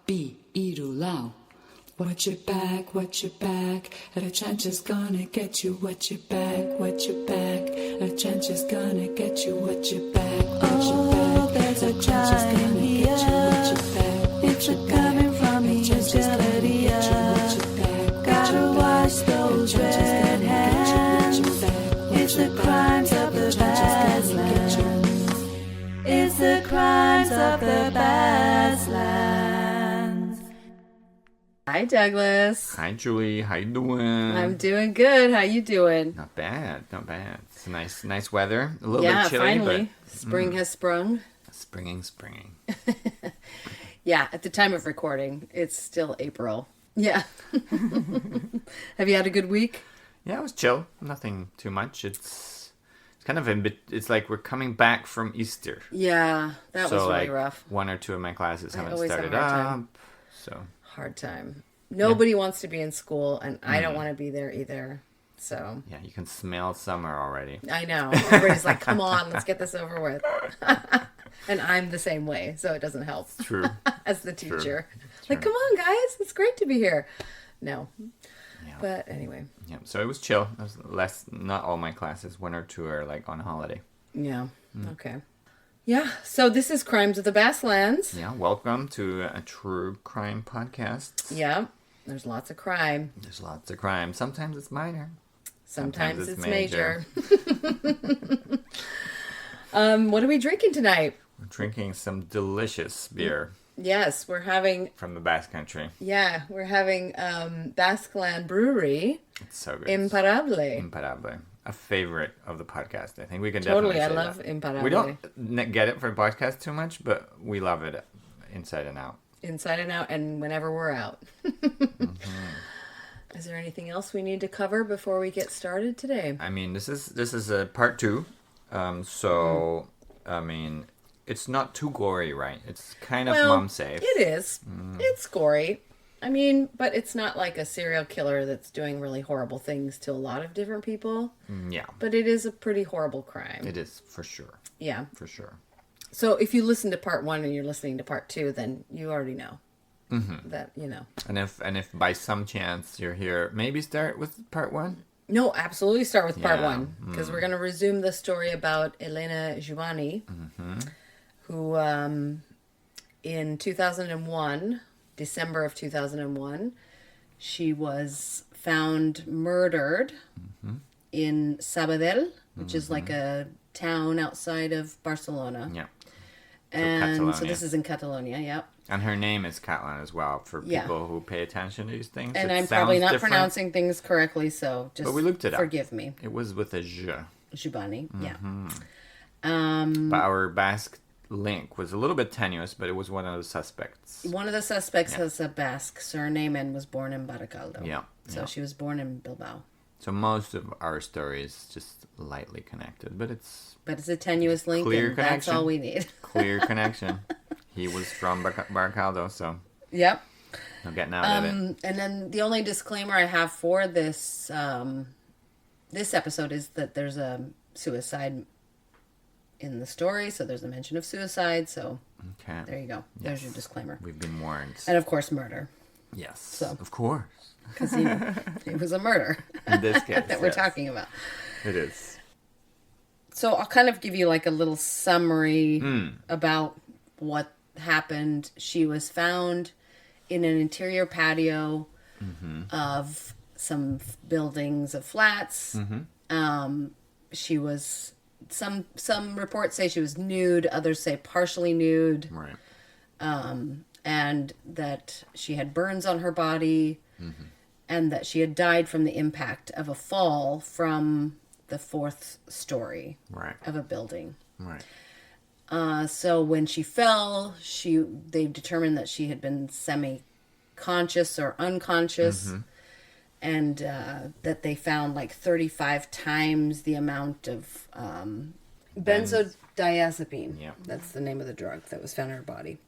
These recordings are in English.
B, Irulau. Watch your back, the trench is gonna get you. Watch your back, the trench is gonna get you. Watch your back, there's a the trench is crying gonna here. get you. Watch your back, It's coming from the utility. Gotta wash those red hands. It's the crimes of the Badlands. It's the crimes of the Badlands. Hi, Douglas. Hi, Julie. How you doing? I'm doing good. How you doing? Not bad. It's nice weather. A little Yeah, bit chilly, finally. Spring has sprung. but springing. Yeah, at the time of recording, it's still April. Yeah. Have you had a good week? Yeah, it was chill. Nothing too much. It's kind of it's like we're coming back from Easter. Yeah, that was really rough. One or two of my classes haven't always have a started hard up. time. So Hard time. Nobody wants to be in school, and I don't want to be there either. So yeah, you can smell summer already. I know. Everybody's like, come on, let's get this over with. And I'm the same way, so it doesn't help. True. As the teacher. True. Like, come on, guys. It's great to be here. No. Yeah. But anyway. Yeah, so it was chill. It was not all my classes. One or two are like on holiday. Yeah. Okay. Yeah. So this is Crimes of the Badlands. Yeah, welcome to a true crime podcast. Yeah. There's lots of crime. There's lots of crime. Sometimes it's minor. Sometimes it's major. What are we drinking tonight? We're drinking some delicious beer Yes, we're having... from the Basque Country. Yeah, we're having Basqueland Brewery. It's so good. Imparable. Imparable. A favorite of the podcast. I think we can Totally, definitely say I love that. Imparable. We don't get it for the podcast too much, but we love it inside and out. Inside and out, and whenever we're out. Is there anything else we need to cover before we get started today? I mean, this is a part 2. I mean, it's not too gory, right? It's kind of mom safe. It is. It's gory. I mean, but it's not like a serial killer that's doing really horrible things to a lot of different people. Yeah. But it is a pretty horrible crime. It is, for sure. Yeah. For sure. So if you listen to part 1 and you're listening to part 2, then you already know. That, you know. And if by some chance you're here, maybe start with part 1? No, absolutely start with part Yeah. 1. Because we're going to resume the story about Helena Jubany, who in 2001, December of 2001, she was found murdered in Sabadell, which is like a town outside of Barcelona. Yeah. And so Catalonia. this is in Catalonia, yep. And her name is Catalan as well, for Yeah. people who pay attention to these things. And It I'm probably sounds not different. pronouncing things correctly, so just But we looked it up. forgive me. It was with a J. Jubany, yeah. But our Basque link was a little bit tenuous, but it was one of the suspects. One of the suspects has a Basque surname and was born in Baracaldo. Yeah. So yeah. she was born in Bilbao. So most of our story is just lightly connected, but it's But it's a tenuous link, Clear and that's connection. all we need. clear connection. He was from Baracaldo, so Yep. no getting out of it. And then the only disclaimer I have for this this episode is that there's a suicide in the story, so there's a mention of suicide, so Okay. there you go. There's your disclaimer. We've been warned. And of course murder, Yes. So. Of course. because it was a murder In this case. that we're yes. talking about. It is. So I'll kind of give you like a little summary about what happened. She was found in an interior patio of some buildings of flats. She was some reports say she was nude, others say partially nude, Right. and that she had burns on her body, and that she had died from the impact of a fall from the 4th story Right. of a building. Right. So when she fell, they determined that she had been semi-conscious or unconscious, and that they found like 35 times the amount of benzodiazepine. Yeah. That's the name of the drug that was found in her body.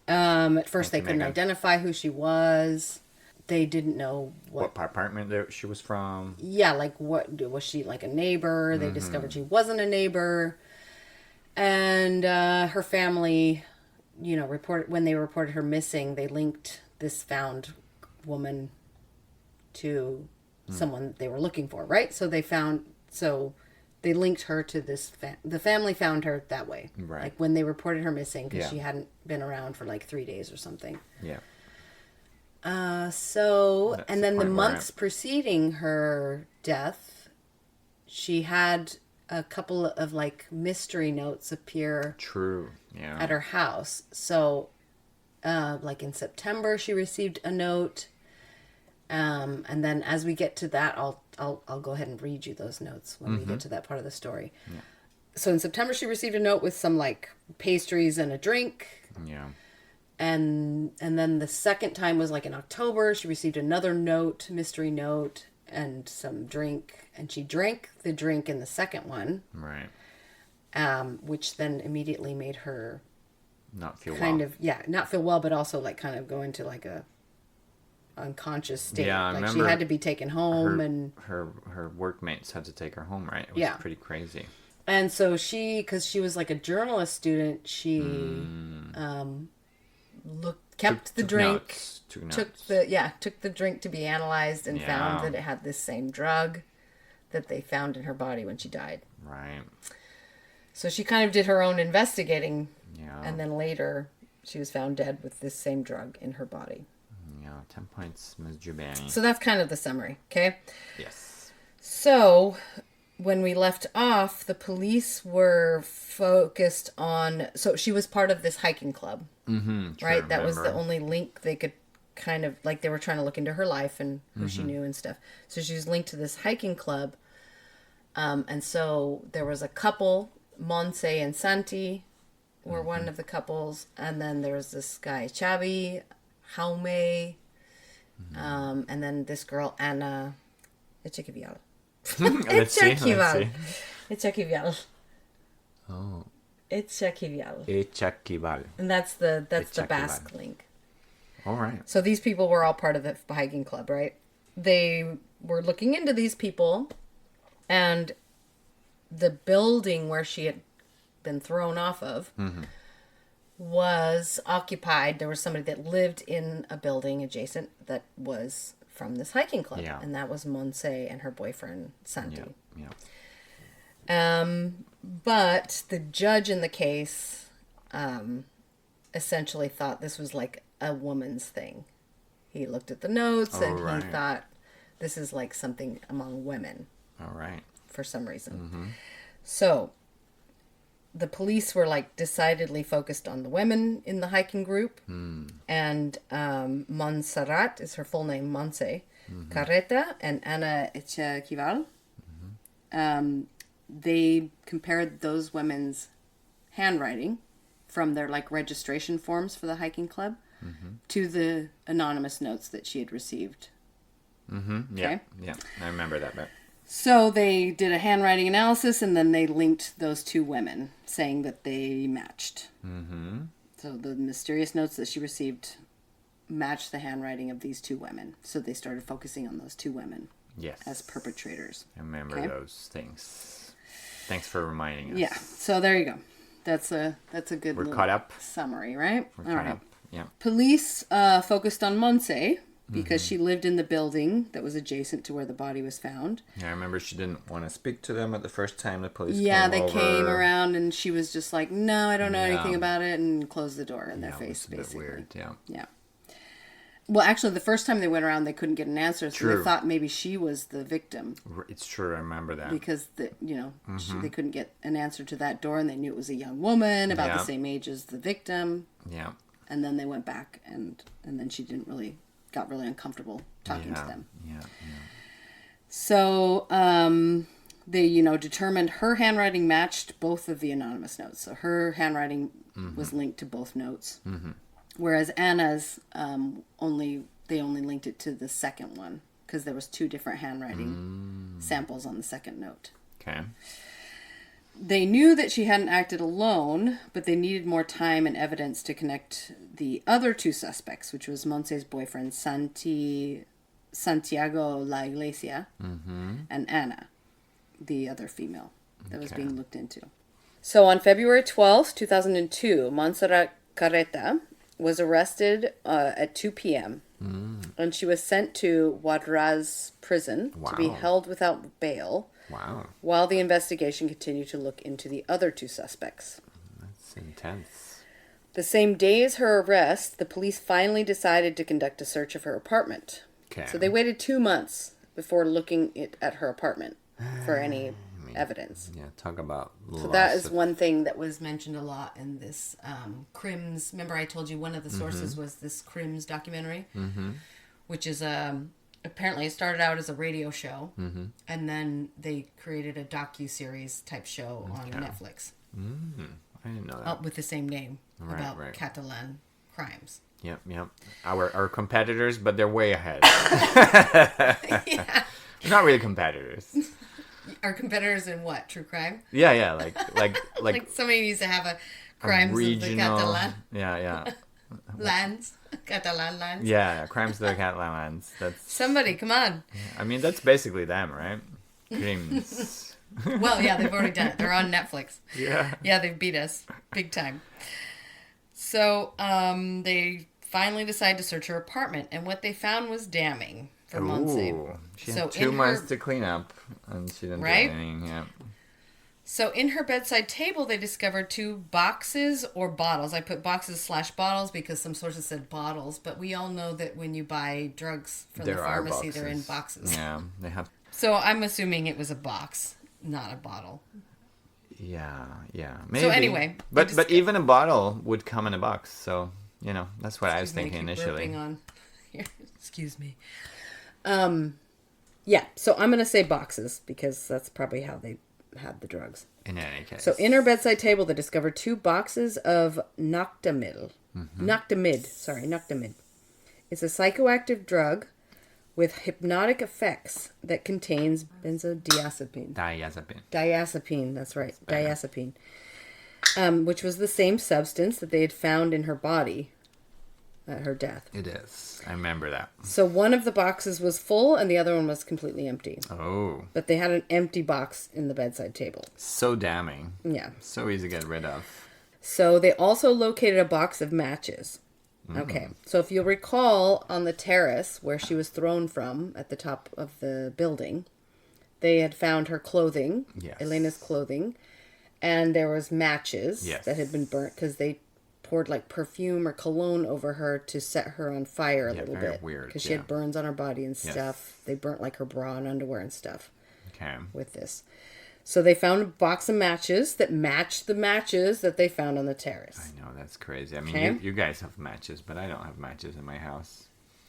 At first, they couldn't Megan. identify who she was. They didn't know What apartment there she was from? yeah, like what was she like a neighbor? They discovered she wasn't a neighbor, and her family when they reported her missing, they linked this found woman to someone they were looking for, right? So they linked her to this. The family found her that way, Right? Like when they reported her missing because Yeah. she hadn't been around for like 3 days or something. Yeah. That's the and then the point where months preceding her death, she had a couple of like mystery notes appear True. Yeah. at her house. So, like in September, she received a note. And then as we get to that, I'll go ahead and read you those notes when we get to that part of the story. Yeah. So in September, she received a note with some like pastries and a drink. Yeah. And then the second time was like in October. She received another note, mystery note, and some drink. And she drank the drink in the second one. Right. Which then immediately made her Not feel kind well. of, not feel well, but also like kind of go into like a unconscious state. Yeah, I like she remember had to be taken home her workmates had to take her home, right? It was Yeah. pretty crazy. and so because she was like a journalist student, she kept the Took drink. notes, Took the drink to be analyzed and Yeah. found that it had this same drug that they found in her body when she died. Right. So she kind of did her own investigating, Yeah. and then later she was found dead with this same drug in her body. Yeah. 10 points, Ms. Jubany. So that's kind of the summary, okay? Yes. So when we left off, the police were focused on... So she was part of this hiking club, Mm-hmm. right? That was the only link they could kind of... Like, they were trying to look into her life and who she knew and stuff. So she was linked to this hiking club. And so there was a couple, Monse and Santi were one of the couples. And then there was this guy, Chabi, Jaume, and then this girl, Anna Echequivial. Let's see. Echequivial. Oh. Echequivial. Echaquival. And that's the Echequivial. Basque link. All right. So these people were all part of the hiking club, right? They were looking into these people, and the building where she had been thrown off of was occupied. There was somebody that lived in a building adjacent that was from this hiking club. Yeah. And that was Monse and her boyfriend, Santi. Yeah. Yeah. But the judge in the case essentially thought this was like a woman's thing. He looked at the notes and right. he thought this is like something among women All right. for some reason. So the police were like decidedly focused on the women in the hiking group. And Montserrat is her full name, Monse, Carreta, and Ana Echequival. They compared those women's handwriting from their like registration forms for the hiking club to the anonymous notes that she had received. Mm-hmm. Yeah. Okay. Yeah. I remember that bit. So they did a handwriting analysis, and then they linked those two women, saying that they matched. Mm-hmm. So the mysterious notes that she received matched the handwriting of these two women. So they started focusing on those two women Yes. as perpetrators. I remember Okay. those things. Thanks for reminding us. Yeah. So there you go. That's a good We're little caught up. summary, right? We're All caught right. up. Yeah. Police focused on Monse because she lived in the building that was adjacent to where the body was found. Yeah, I remember she didn't want to speak to them at the first time the police Yeah, came they over. came around and she was just like, "No, I don't know Yeah. anything about it," and closed the door in their Yeah, it face, was a bit basically. weird. Yeah. Yeah. Well, actually, the first time they went around, they couldn't get an answer, so True. they thought maybe she was the victim It's true. I remember that. because they couldn't get an answer to that door, and they knew it was a young woman about Yeah. the same age as the victim. Yeah. And then they went back, and then she got really uncomfortable talking to them. Yeah. So they, determined her handwriting matched both of the anonymous notes. So her handwriting was linked to both notes, whereas Anna's only linked it to the second one because there was two different handwriting samples on the second note. Okay. They knew that she hadn't acted alone, but they needed more time and evidence to connect the other two suspects, which was Monse's boyfriend, Santiago La Iglesia, and Ana, the other female that was Okay. being looked into. So on February 12th, 2002, Montserrat Carreta was arrested at 2 p.m. And she was sent to Wadraz prison to be held without bail. Wow. While the investigation continued to look into the other 2 suspects. That's intense. The same day as her arrest, the police finally decided to conduct a search of her apartment. Okay. So they waited 2 months before looking at her apartment for any evidence. Yeah, talk about So that is one thing that was mentioned a lot in this Crims. Remember I told you one of the sources was this Crims documentary, which is apparently it started out as a radio show, and then they created a docu-series type show on Netflix. I didn't know that. With the same name about right. Catalan crimes. Yep. Our competitors, but they're way ahead. Yeah. Not really competitors. Our competitors in what? True crime? Yeah, like somebody needs to have a crimes regional, of the Catalan Yeah. lands. Catalan lands. Yeah, crimes of the Catalan lands. That's Somebody, come on. I mean, that's basically them, right? Crimes. Well, yeah, they've already done it. They're on Netflix. Yeah. Yeah, they've beat us big time. So they finally decided to search her apartment, and what they found was damning for Monse. She had 2 months to clean up, and she didn't do anything. Yeah. So in her bedside table, they discovered 2 boxes or bottles. I put boxes/bottles because some sources said bottles, but we all know that when you buy drugs from the pharmacy, they're in boxes. Yeah, they have. So I'm assuming it was a box, not a bottle. Yeah, maybe. So anyway, but even a bottle would come in a box, so that's what I was thinking initially. Here. Excuse me. Yeah, so I'm gonna say boxes because that's probably how they had the drugs. In any case. So in her bedside table, they discovered 2 boxes of Noctamid. Noctamid. It's a psychoactive drug with hypnotic effects that contains benzodiazepine. Diazepine, that's right. Diazepine. Which was the same substance that they had found in her body at her death. It is. I remember that. So one of the boxes was full and the other one was completely empty. Oh. But they had an empty box in the bedside table. So damning. Yeah. So easy to get rid of. So they also located a box of matches. Okay, so if you'll recall on the terrace where she was thrown from at the top of the building, they had found her clothing, Helena's clothing, and there was matches that had been burnt because they poured like perfume or cologne over her to set her on fire a little bit. Weird. Because she had burns on her body and stuff. They burnt like her bra and underwear and stuff. Okay. With this. So they found a box of matches that matched the matches that they found on the terrace. I know, that's crazy. I mean, you guys have matches, but I don't have matches in my house.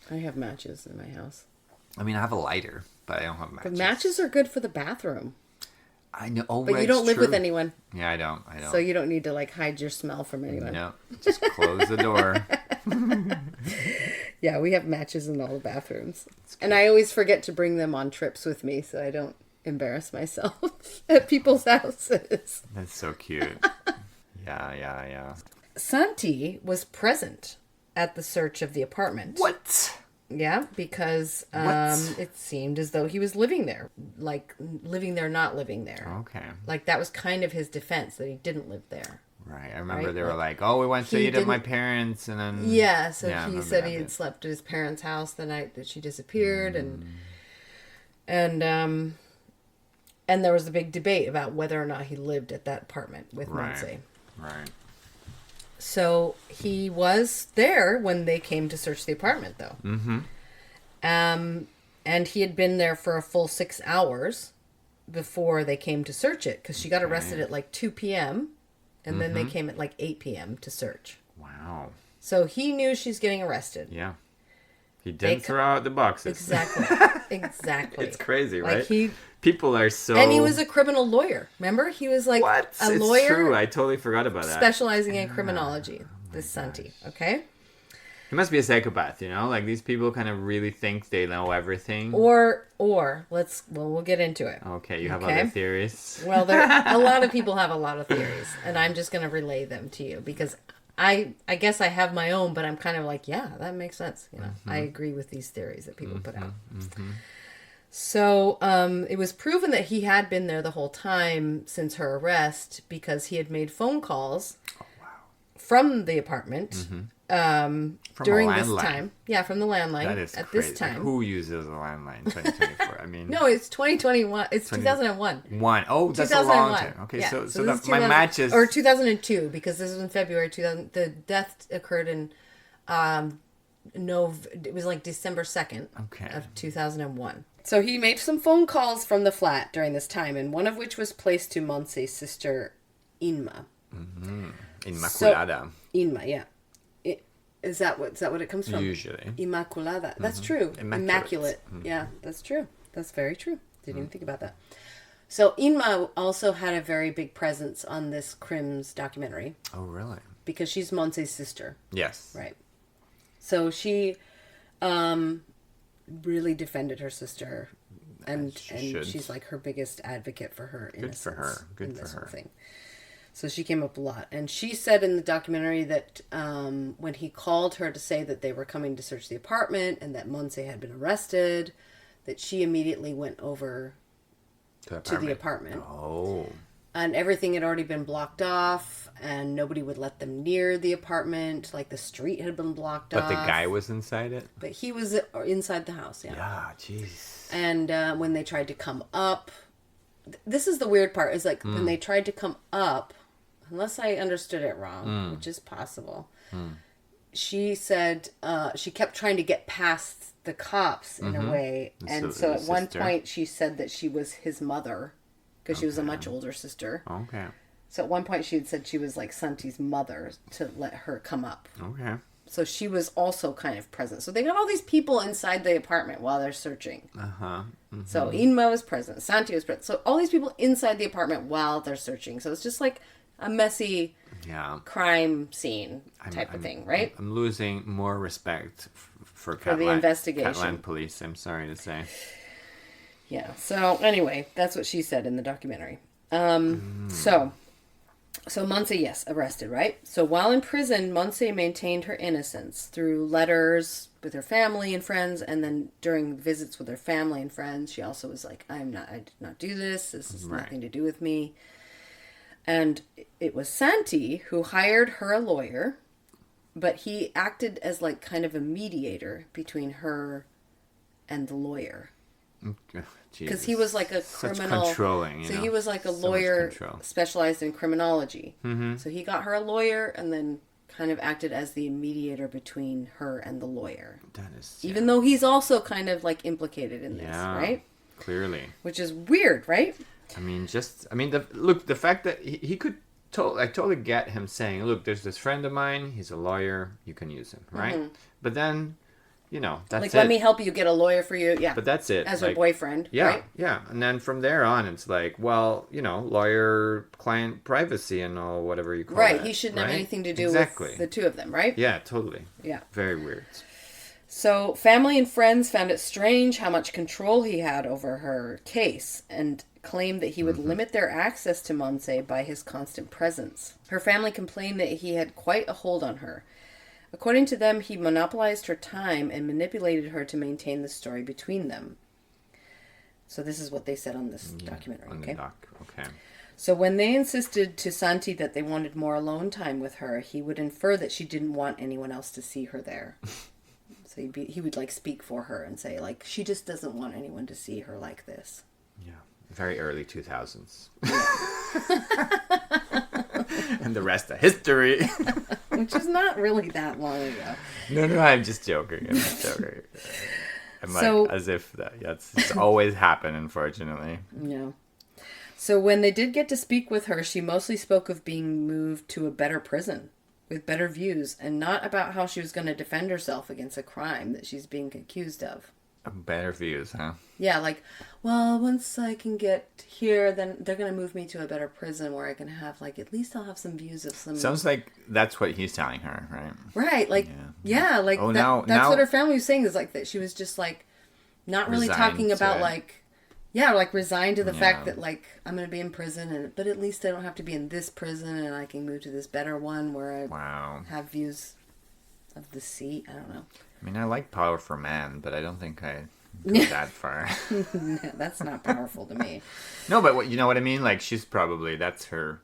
I have matches in my house. I mean, I have a lighter, but I don't have matches. But matches are good for the bathroom. I know. Oh, but you don't live with anyone. Yeah, I don't. So you don't need to like hide your smell from anyone. No, just close the door. Yeah, we have matches in all the bathrooms. And I always forget to bring them on trips with me so I don't embarrass myself at people's houses. That's so cute. Yeah. Santi was present at the search of the apartment. What? Yeah, because it seemed as though he was living there. Like, living there, not living there. Okay. Like, that was kind of his defense, that he didn't live there. Right. I remember they were like, oh, we went to eat at my parents, and then... Yeah, so he said he had slept at his parents' house the night that she disappeared, and there was a big debate about whether or not he lived at that apartment with Monse. Right. So he was there when they came to search the apartment, though. Mm-hmm. And he had been there for a full 6 hours before they came to search it, because she got arrested at like 2 p.m., and then they came at like 8 p.m. to search. Wow. So he knew she's getting arrested. Yeah. He didn't throw out the boxes. Exactly. It's crazy, right? Like people are so... And he was a criminal lawyer. Remember? He was like a lawyer. It's true. I totally forgot about that. Specializing in criminology. This Santi. Okay? He must be a psychopath, you know? Like, these people kind of really think they know everything. Or we'll get into it. Okay, you have other theories? Well, a lot of people have a lot of theories, and I'm just going to relay them to you, because I guess I have my own, but I'm kind of like, yeah, that makes sense. You know, I agree with these theories that people put out. So it was proven that he had been there the whole time since her arrest, because he had made phone calls from the apartment From during a this landline. time. Yeah, from the landline That is at crazy. this time. Who uses a landline in 2024? I mean, No, it's 2021. It's 2001. one. Oh, that's a long time. Okay, Yeah. so this the, is my 2000 match is or 2002 because this was in February 2000. The death occurred in it was like December 2nd of 2001. So he made some phone calls from the flat during this time, and one of which was placed to Montse's sister Inma. Inmaculada. Inma, yeah. Is that what it comes from? Usually. Immaculada. That's true. Immaculate. Yeah, that's true. That's very true. Didn't even think about that. So Inma also had a very big presence on this Crims documentary. Oh, really? Because she's Montse's sister. Yes. Right. So she really defended her sister. And she's like her biggest advocate for her innocence. Good for her. Good in for this her. Whole thing. So she came up a lot. And she said in the documentary that when he called her to say that they were coming to search the apartment and that Montse had been arrested, that she immediately went over to the apartment. Oh. And everything had already been blocked off and nobody would let them near the apartment. Like the street had been blocked off. But the guy was inside it? But he was inside the house, yeah. Yeah, jeez. And when they tried to come up, this is the weird part, is like when they tried to come up, unless I understood it wrong, which is possible, she said she kept trying to get past the cops in a way. And so at one point she said that she was his mother because she was a much older sister. Okay. So at one point she had said she was like Santi's mother to let her come up. Okay. So she was also kind of present. So they got all these people inside the apartment while they're searching. Uh-huh. Mm-hmm. So Inma was present. Santi was present. So all these people inside the apartment while they're searching. So it's just like a messy crime scene type of thing, right? I'm losing more respect for the investigation. Catland police, I'm sorry to say. Yeah. So anyway, that's what she said in the documentary. So Montse, yes, arrested, right? So while in prison, Montse maintained her innocence through letters with her family and friends, and then during visits with her family and friends, she also was like, I did not do this. This has nothing to do with me. And it was Santi who hired her a lawyer, but he acted as like kind of a mediator between her and the lawyer. Because he was like a criminal. Such controlling, so he was like a lawyer specialized in criminology. Mm-hmm. So he got her a lawyer and then kind of acted as the mediator between her and the lawyer. That is, even though he's also kind of like implicated in this, right? Clearly. Which is weird, right? The fact that he could totally get him saying, look, there's this friend of mine, he's a lawyer, you can use him, right? Mm-hmm. But then, that's like, it. let me help you get a lawyer for you. Yeah. But that's it. As a boyfriend, yeah, right? Yeah. And then from there on, it's like, well, lawyer-client privacy and all, whatever you call it. Right. He shouldn't have anything to do with the two of them, right? Yeah, totally. Yeah. Very weird. So family and friends found it strange how much control he had over her case and claimed that he would limit their access to Montse by his constant presence. Her family complained that he had quite a hold on her. According to them, he monopolized her time and manipulated her to maintain the story between them. So this is what they said on this documentary, okay? Okay. So when they insisted to Santi that they wanted more alone time with her, he would infer that she didn't want anyone else to see her there. So he would like speak for her and say like, she just doesn't want anyone to see her like this. Yeah. Very early 2000s. And the rest of history. Which is not really that long ago. No, I'm just joking. I'm like, as if it's always happened, unfortunately. No. So when they did get to speak with her, she mostly spoke of being moved to a better prison with better views and not about how she was going to defend herself against a crime that she's being accused of. Better views, huh? Yeah, like, well, once I can get here, then they're going to move me to a better prison where I can have, like, at least I'll have some views of some... Sounds like that's what he's telling her, right? Right, like, like, that's what her family was saying, is, like, that she was just, like, not really talking about, like, resigned to the fact that, like, I'm going to be in prison, but at least I don't have to be in this prison, and I can move to this better one where I have views of the sea. I don't know. I mean, I like power for man, but I don't think I go that far. That's not powerful to me. No, but you know what I mean? Like, she's probably, that's her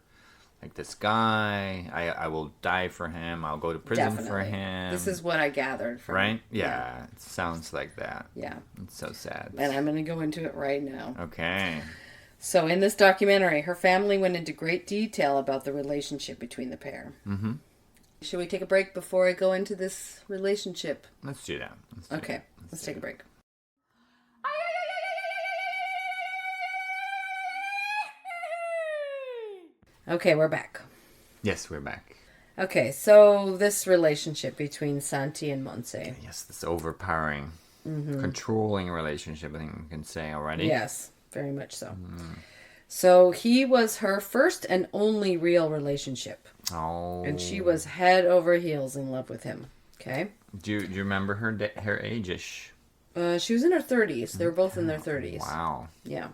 like this guy, I will die for him. I'll go to prison for Definitely. him. This is what I gathered from right. Yeah, it sounds like that. Yeah. It's so sad. And I'm going to go into it right now. Okay. So in this documentary, her family went into great detail about the relationship between the pair. Mm-hmm. Should we take a break before I go into this relationship? Let's do that. Okay, let's take a break. Okay, we're back. Yes, we're back. Okay, so this relationship between Santi and Montse. Yes, this overpowering, controlling relationship, I think we can say already. Yes, very much so. So he was her first and only real relationship. Oh. And she was head over heels in love with him. Okay? Do you remember her age-ish? She was in her 30s. They were both in their 30s. Wow. Yeah.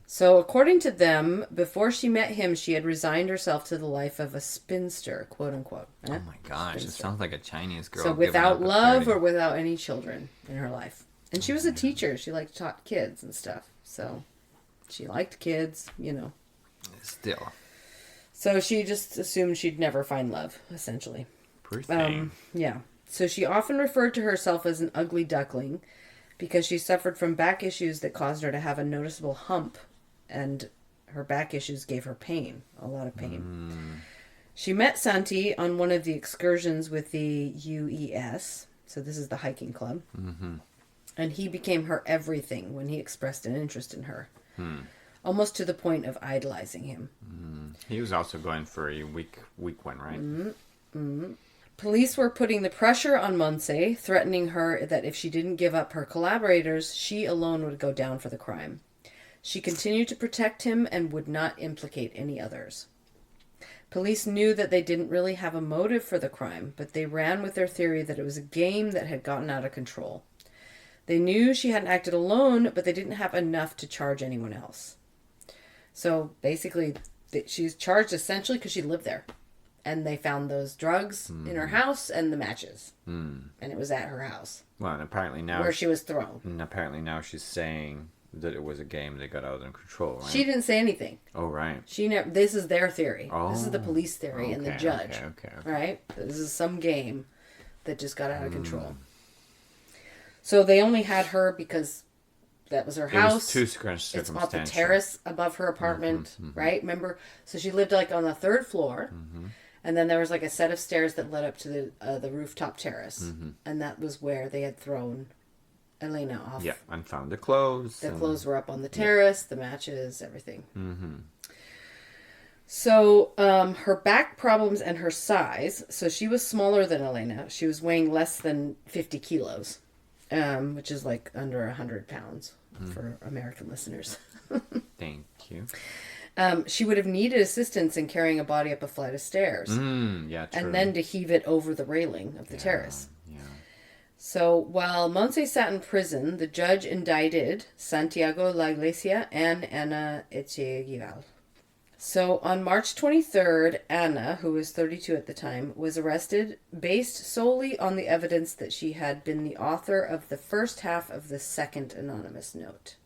So according to them, before she met him, she had resigned herself to the life of a spinster, quote unquote. Oh my gosh, it sounds like a Chinese girl. So giving without up at love 30. or without any children in her life. And she was a teacher. She taught kids and stuff. So she liked kids, you know. Still. So she just assumed she'd never find love, essentially. Poor thing. Yeah. So she often referred to herself as an ugly duckling because she suffered from back issues that caused her to have a noticeable hump, and her back issues gave her pain, a lot of pain. She met Santi on one of the excursions with the UES, so this is the hiking club, and he became her everything when he expressed an interest in her, almost to the point of idolizing him. He was also going for a weak one, right? Police were putting the pressure on Montse, threatening her that if she didn't give up her collaborators, she alone would go down for the crime. She continued to protect him and would not implicate any others. Police knew that they didn't really have a motive for the crime, but they ran with their theory that it was a game that had gotten out of control. They knew she hadn't acted alone, but they didn't have enough to charge anyone else. So basically, she's charged essentially because she lived there. And they found those drugs in her house and the matches. And it was at her house. Well, and apparently now... Where she was thrown. And apparently now she's saying that it was a game that got out of control, right? She didn't say anything. Oh, right. She never. This is their theory. Oh, this is the police theory and the judge. Okay. Right? This is some game that just got out of control. So they only had her because that was her house. It was too circumstantial. It's off the terrace above her apartment, right? Remember? So she lived like on the third floor. And then there was like a set of stairs that led up to the rooftop terrace. And that was where they had thrown Helena off. Yeah, and found the clothes. The clothes were up on the terrace, the matches, everything. So her back problems and her size. So she was smaller than Helena. She was weighing less than 50 kilos, which is like under 100 pounds for American listeners. Thank you. She would have needed assistance in carrying a body up a flight of stairs. Yeah, true. And then to heave it over the railing of the terrace. Yeah. So while Montse sat in prison, the judge indicted Santiago La Iglesia and Ana Echeguival. So on March 23rd, Ana, who was 32 at the time, was arrested based solely on the evidence that she had been the author of the first half of the second anonymous note.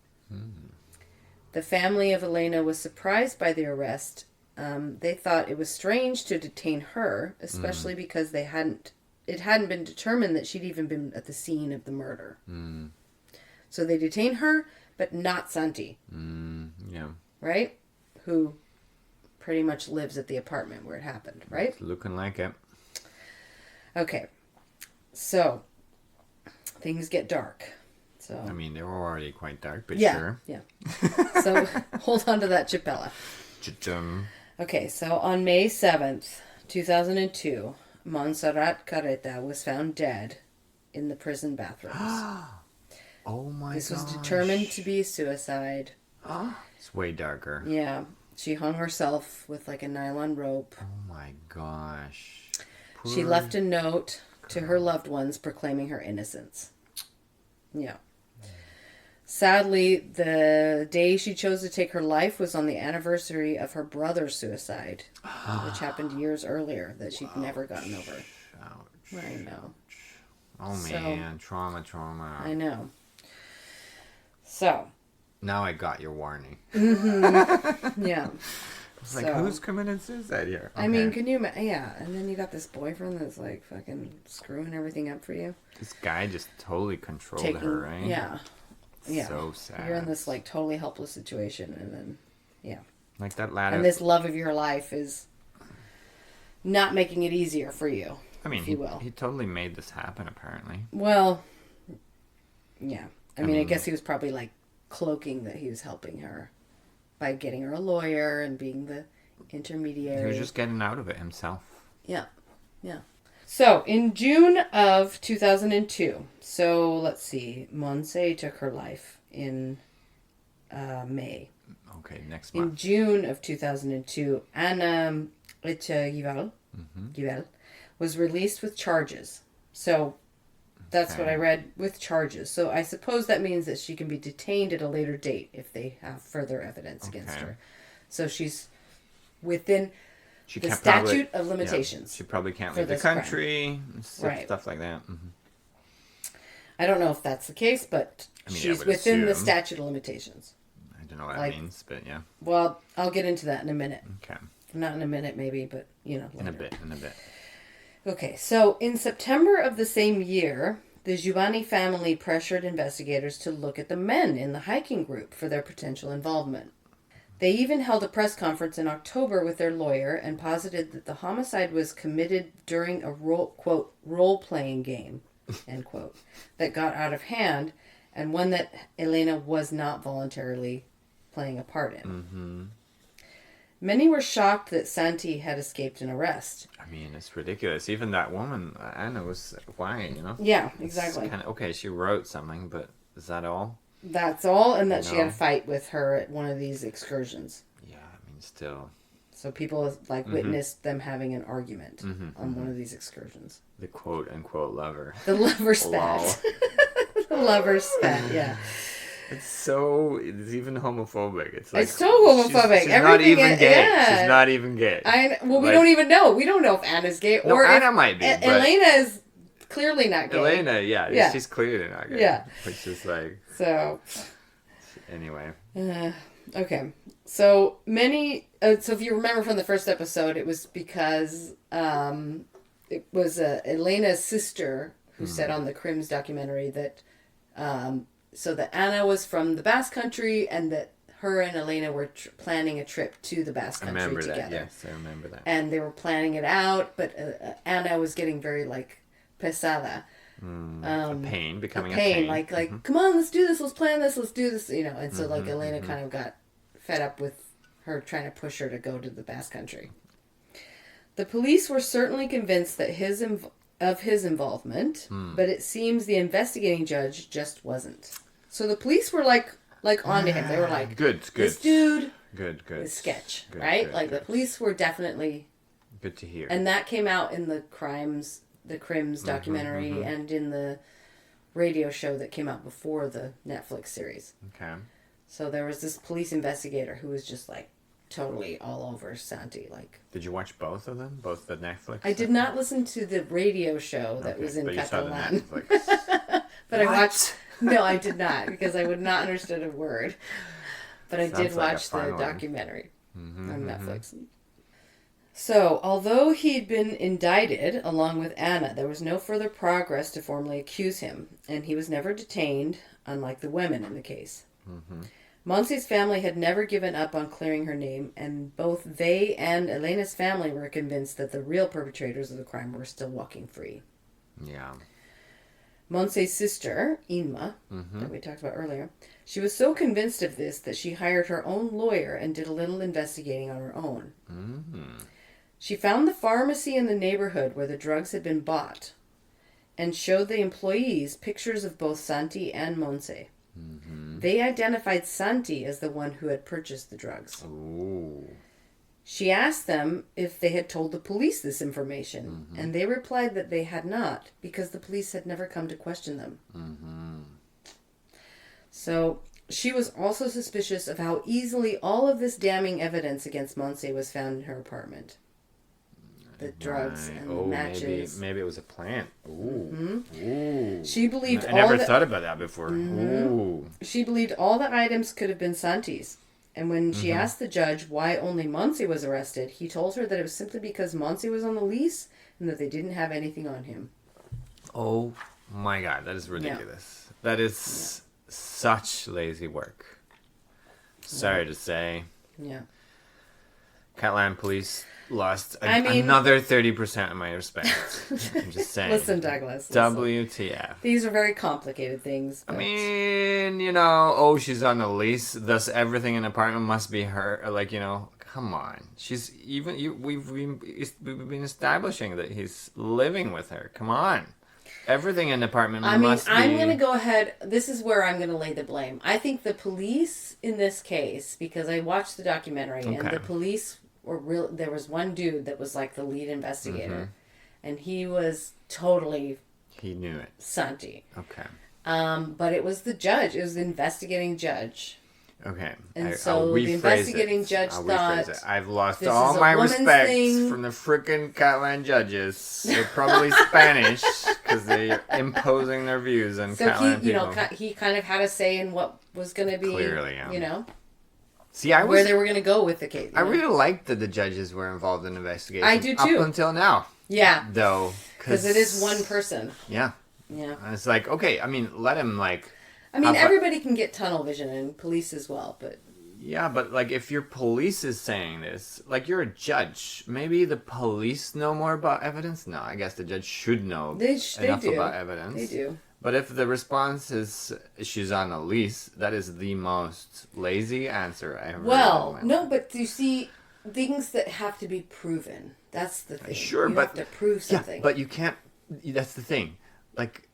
The family of Helena was surprised by the arrest. They thought it was strange to detain her, especially because it hadn't been determined that she'd even been at the scene of the murder. So they detained her, but not Santi. Yeah. Right? Who pretty much lives at the apartment where it happened, right? It's looking like it. Okay. So things get dark. So I mean, they were already quite dark, but yeah, sure. Yeah. So hold on to that, Chapella. Okay, so on May 7th, 2002, Montserrat Carreta was found dead in the prison bathrooms. Oh my god. This was determined to be suicide. It's way darker. Yeah. She hung herself with like a nylon rope. Oh my gosh. She left a note to her loved ones proclaiming her innocence. Yeah. Sadly, the day she chose to take her life was on the anniversary of her brother's suicide, which happened years earlier that she'd never gotten over. Ouch. I know. Oh man, trauma. I know. So. Now I got your warning. Yeah. It's like, who's committed suicide here? Okay. I mean, can you imagine? Yeah, and then you got this boyfriend that's like fucking screwing everything up for you. This guy just totally controlled her, right? Yeah. Yeah. So sad. You're in this like totally helpless situation, and then, yeah. Like that ladder. And this love of your life is not making it easier for you. I mean, if you will. he totally made this happen, apparently. Well, yeah. I mean, I guess he was probably like cloaking that he was helping her by getting her a lawyer and being the intermediary. He was just getting out of it himself. Yeah. Yeah. So, in June of 2002, so let's see, Monse took her life in May. Okay, next In month. June of 2002, Anna Gival was released with charges. So, that's what I read, with charges. So, I suppose that means that she can be detained at a later date if they have further evidence against her. So, she's within... the statute of limitations. Yeah, she probably can't leave the country, right. Stuff like that. Mm-hmm. I don't know if that's the case, but she's within the statute of limitations. I don't know what that means, but yeah. Well, I'll get into that in a minute. Okay. Not in a minute, maybe, but, later. In a bit. Okay, so in September of the same year, the Jubany family pressured investigators to look at the men in the hiking group for their potential involvement. They even held a press conference in October with their lawyer and posited that the homicide was committed during a role-playing game, end quote, that got out of hand, and one that Helena was not voluntarily playing a part in. Mm-hmm. Many were shocked that Santi had escaped an arrest. I mean, it's ridiculous. Even that woman, Anna, was... Why, Yeah, exactly. It's kind of, okay, she wrote something, but is that all? That's all, and that she had a fight with her at one of these excursions. Yeah, I mean, still. So people witnessed them having an argument on one of these excursions. The quote-unquote lover. The lover spat. The lover spat, yeah. It's even homophobic. It's like... It's so homophobic. She's not even gay. Yeah. She's not even gay. We don't even know. We don't know if Anna's gay or Anna might be, but... Helena is clearly not gay. Helena, yeah. She's clearly not gay. Yeah. Which is like... So... Anyway. Okay. So many... so if you remember from the first episode, it was because it was Elena's sister who said on the Crims documentary that... so that Anna was from the Basque Country and that her and Helena were planning a trip to the Basque Country together. I remember that, yes. I remember that. And they were planning it out, but Anna was getting very, pesada. A pain, becoming a pain. pain. Come on, let's do this, let's plan this, let's do this, And so, Helena kind of got fed up with her trying to push her to go to the Basque Country. The police were certainly convinced that of his involvement, but it seems the investigating judge just wasn't. So the police were onto him. They were like, good. This dude Good. is sketch, right? The police were definitely... Good to hear. And that came out in the Crims documentary and in the radio show that came out before the Netflix series. Okay. So there was this police investigator who was just totally all over Santi. Did you watch both of them? Both the Netflix? I did not listen to the radio show that was in Catalan. But what? I watched... No, I did not, because I would not understand a word. But I did watch the documentary on Netflix. So, although he'd been indicted along with Anna, there was no further progress to formally accuse him, and he was never detained, unlike the women in the case. Monse's family had never given up on clearing her name, and both they and Elena's family were convinced that the real perpetrators of the crime were still walking free. Yeah. Monse's sister, Inma, that we talked about earlier, she was so convinced of this that she hired her own lawyer and did a little investigating on her own. She found the pharmacy in the neighborhood where the drugs had been bought and showed the employees pictures of both Santi and Monse. They identified Santi as the one who had purchased the drugs. Ooh. She asked them if they had told the police this information, and they replied that they had not, because the police had never come to question them. So she was also suspicious of how easily all of this damning evidence against Monse was found in her apartment. The drugs and the matches. Maybe it was a plant. Ooh. Ooh. She believed I never thought about that before. Ooh. She believed all the items could have been Santi's. And when she asked the judge why only Monse was arrested, he told her that it was simply because Monse was on the lease and that they didn't have anything on him. Oh my God, that is ridiculous. Yeah. That is such lazy work. Sorry to say. Yeah. Catland police lost another 30% of my respect. I'm just saying. Listen, Douglas. WTF. These are very complicated things. But... I mean, she's on the lease, thus everything in the apartment must be her. Like, come on. She's we've been establishing that he's living with her. Come on. Everything in the apartment must be... I'm going to go ahead. This is where I'm going to lay the blame. I think the police in this case, because I watched the documentary, and the police were real. There was one dude that was like the lead investigator, and he was totally... He knew it. Santi. Okay. But it was the judge. It was the investigating judge. Okay. And so the investigating judge thought... I've lost all my respect from the frickin' Catland judges. They're probably Spanish because they're imposing their views on Catland people. He kind of had a say in what was going to be... Clearly, yeah. See, where they were going to go with the case. I really liked that the judges were involved in the investigation. I do too. Up until now. Yeah. Though. Because it is one person. Yeah. Yeah. And it's like, okay, let him everybody can get tunnel vision, and police as well, but... Yeah, but, if your police is saying this, you're a judge. Maybe the police know more about evidence? No, I guess the judge should know enough about evidence. They do. But if the response is she's on a lease, that is the most lazy answer I ever heard. No, but you see, things that have to be proven. That's the thing. Sure, you have to prove something. Yeah, but you can't... That's the thing.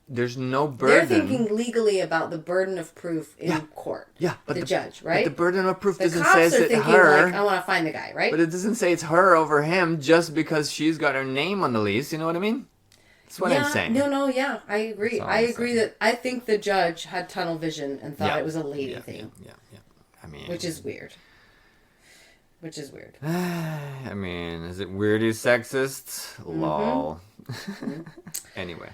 There's no burden. They're thinking legally about the burden of proof in court. Yeah, but the judge, right? But the burden of proof doesn't say it's thinking, her. I want to find the guy, right? But it doesn't say it's her over him just because she's got her name on the lease. You know what I mean? That's what I'm saying. No, I agree. I agree that I think the judge had tunnel vision and thought it was a lady thing. Yeah. I mean... Which is weird. I mean, is it weird he's sexist? Lol. Anyway.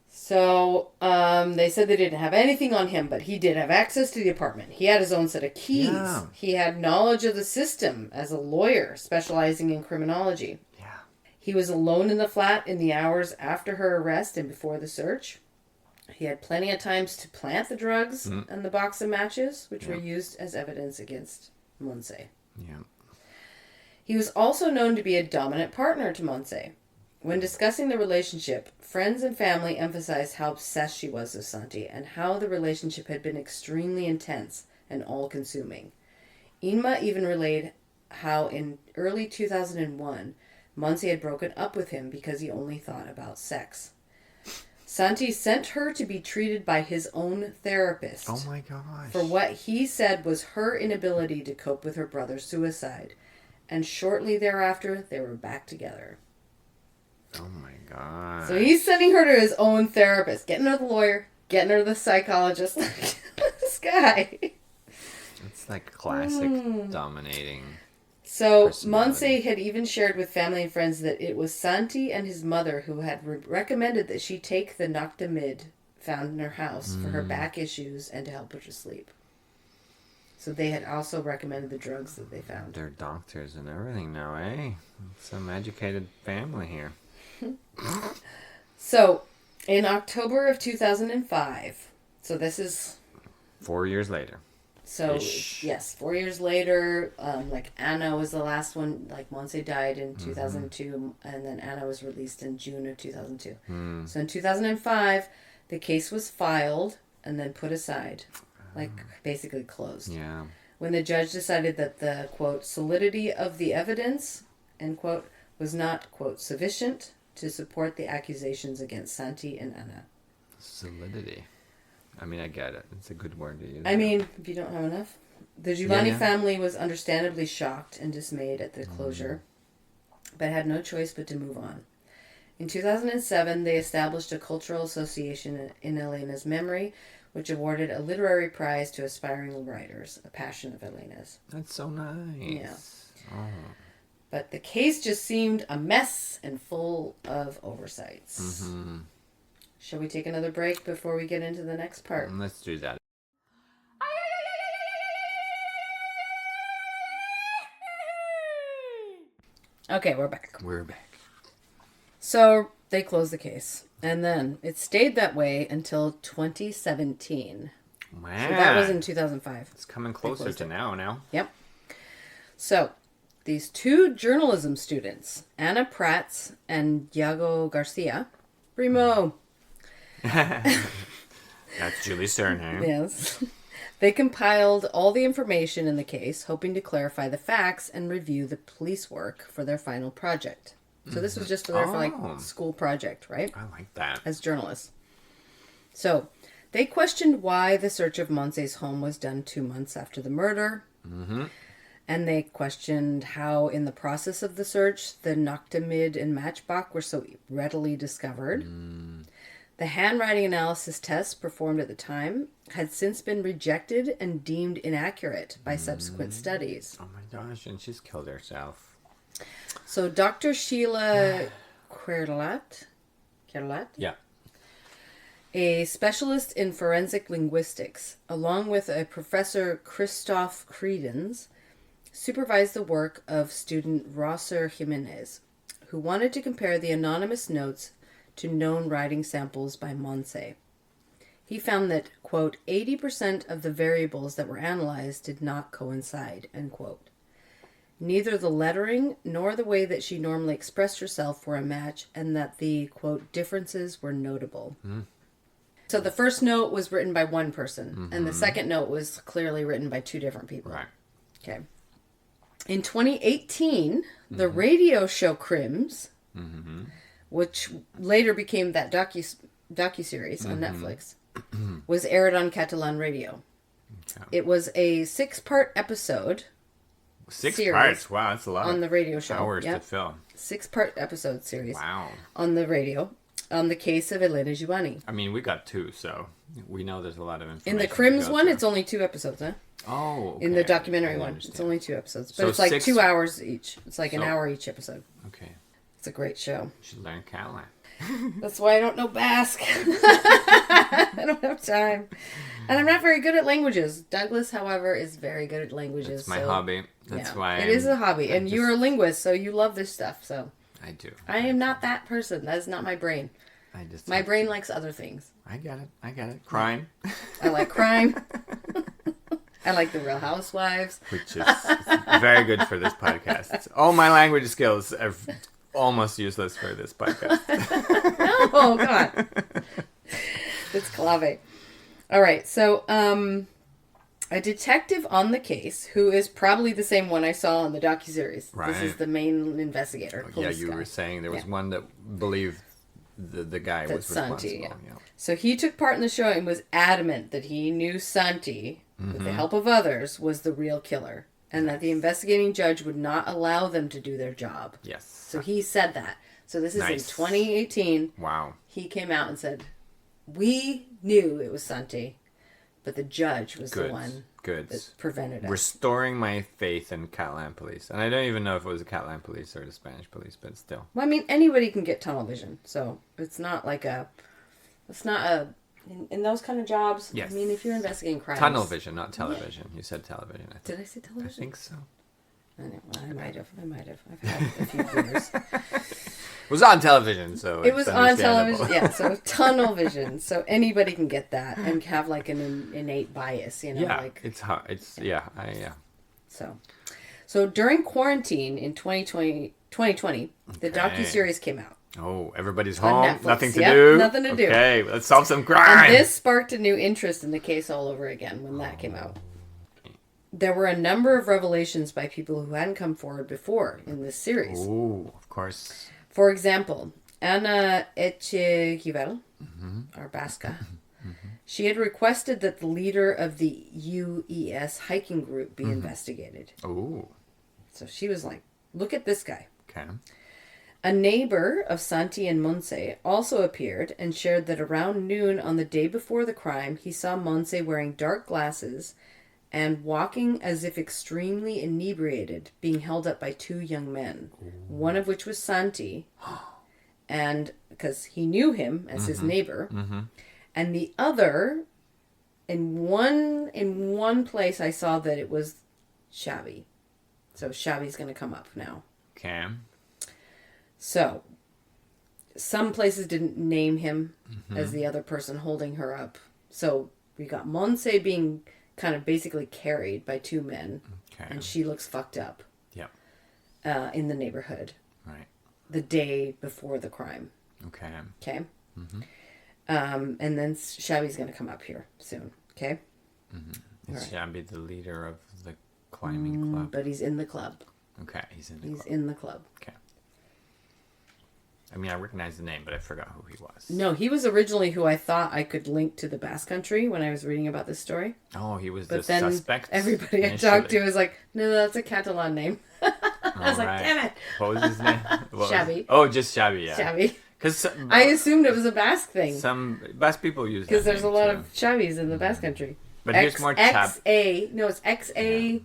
So, they said they didn't have anything on him, but he did have access to the apartment. He had his own set of keys. Yeah. He had knowledge of the system as a lawyer specializing in criminology. Yeah. He was alone in the flat in the hours after her arrest and before the search. He had plenty of times to plant the drugs and the box of matches, which were used as evidence against Monse. Yeah. He was also known to be a dominant partner to Monse. When discussing the relationship, friends and family emphasized how obsessed she was with Santi and how the relationship had been extremely intense and all-consuming. Inma even relayed how in early 2001, Monse had broken up with him because he only thought about sex. Santi sent her to be treated by his own therapist. Oh my gosh. For what he said was her inability to cope with her brother's suicide. And shortly thereafter, they were back together. Oh my god. So he's sending her to his own therapist, getting her the lawyer, getting her the psychologist. This guy. It's like classic dominating. So Monse had even shared with family and friends that it was Santi and his mother who had recommended that she take the Noctamid found in her house for her back issues and to help her to sleep. So they had also recommended the drugs that they found. They're doctors and everything now, eh? Some educated family here. So, in October of 2005, so this is... 4 years later. So, yes, 4 years later, Anna was the last one, Monse died in 2002, and then Anna was released in June of 2002. So in 2005, the case was filed and then put aside, basically closed. Yeah. When the judge decided that the, quote, solidity of the evidence, end quote, was not, quote, sufficient to support the accusations against Santi and Anna. Solidity. I mean, I get it. It's a good word to use. I mean, if you don't have enough. The Jubany family was understandably shocked and dismayed at the closure, but had no choice but to move on. In 2007, they established a cultural association in Helena's memory, which awarded a literary prize to aspiring writers, a passion of Helena's. That's so nice. Yeah. Oh. But the case just seemed a mess and full of oversights. Mm-hmm. Shall we take another break before we get into the next part? Let's do that. Okay, we're back. We're back. So they closed the case. And then it stayed that way until 2017. Wow. So that was in 2005. It's coming closer to now. Yep. So these two journalism students, Anna Prats and Iago Garcia, Primo. That's Julie's surname. Yes. They compiled all the information in the case, hoping to clarify the facts and review the police work for their final project. So this was just for their school project, right? I like that. As journalists. So they questioned why the search of Monse's home was done 2 months after the murder. Mm-hmm. And they questioned how, in the process of the search, the noctamid and matchbox were so readily discovered. The handwriting analysis tests performed at the time had since been rejected and deemed inaccurate by subsequent studies. Oh my gosh, and she's killed herself. So Dr. Sheila Querlat, Yeah. a specialist in forensic linguistics, along with a Professor Christoph Credens, supervised the work of student Rosser Jimenez, who wanted to compare the anonymous notes to known writing samples by Monse. He found that, quote, 80% of the variables that were analyzed did not coincide, end quote. Neither the lettering nor the way that she normally expressed herself were a match, and that the, quote, differences were notable. So the first note was written by one person, and the second note was clearly written by two different people. Right. Okay. In 2018, the radio show Crims, which later became that docuseries on Netflix, was aired on Catalan radio. Okay. It was a 6-part episode. 6 series parts? Wow, that's a lot on the radio show. Hours to film. 6-part episode series. Wow. On the radio, on the case of Helena Jubany. I mean, we got 2, so we know there's a lot of information. In the Crims one, it's only 2 episodes, huh? Oh, okay. In the documentary one, it's only 2 episodes. But So it's like 6 2 hours each. It's like an hour each episode. Okay. It's a great show. You should learn Catalan. That's why I don't know Basque. I don't have time. And I'm not very good at languages. Douglas, however, is very good at languages. It's my hobby. That's why it is a hobby. And you're a linguist, so you love this stuff. So I do. I am not that person. That is not my brain. My brain likes other things. I get it. Crime. I like crime. I like the Real Housewives. Which is very good for this podcast. All my language skills are almost useless for this podcast. Oh, God. It's clave. All right. So, a detective on the case, who is probably the same one I saw on the docuseries. Right. This is the main investigator. Yeah, you were saying there was one that believed the guy was responsible. Santi, Yeah. So he took part in the show and was adamant that he knew Santi, with the help of others, was the real killer. And that the investigating judge would not allow them to do their job. Yes. So he said that. So this is in 2018. Wow. He came out and said, we knew it was Santi, but the judge was the one that prevented us. Restoring my faith in Catalan police. And I don't even know if it was the Catalan police or the Spanish police, but still. Well, I mean, anybody can get tunnel vision. So it's not like in those kind of jobs. Yes. I mean, if you're investigating crimes. Tunnel vision, not television. You said television. Did I say television? I think so. I might have. I've had a few years. It was on television, so it was on television. Yeah, so tunnel vision. So anybody can get that and have like an innate bias, you know. Yeah, like it's hard. It's yeah. So during quarantine in 2020, the docuseries came out. Oh, everybody's on home, Netflix. nothing to do. Nothing to do. Okay, let's solve some crime. And this sparked a new interest in the case all over again when that came out. There were a number of revelations by people who hadn't come forward before in this series. Oh, of course. For example, Ana Echeguivel, or Basca, she had requested that the leader of the UES hiking group be investigated. Oh. So she was like, look at this guy. Okay. A neighbor of Santi and Monse also appeared and shared that around noon on the day before the crime, he saw Monse wearing dark glasses and walking as if extremely inebriated, being held up by 2 young men. Ooh. One of which was Santi, and because he knew him as his neighbor, and the other, in one place I saw that it was Xavi. So Xavi's going to come up now. Okay. So, some places didn't name him as the other person holding her up. So, we got Monse being kind of basically carried by two men. Okay. And she looks fucked up. Yep. In the neighborhood. Right. The day before the crime. Okay. Okay? And then Shabby's going to come up here soon. Okay? Is Right. Shabby the leader of the climbing club? But he's in the club. Okay, he's in the He's club. in the club. Okay. I mean, I recognize the name, but I forgot who he was. No, he was originally who I thought I could link to the Basque Country when I was reading about this story. Oh, he was But the then suspect. everybody I initially. talked to was like, no, that's a Catalan name. I was like, Alright. damn it. What was his name? What was- Shabby. Oh, just Shabby, yeah. Shabby. Because I assumed it was a Basque thing. some Basque people use that Because there's a name, lot too. of Shabbies in the Basque Country. But here's more Chab. XA. No, it's XA.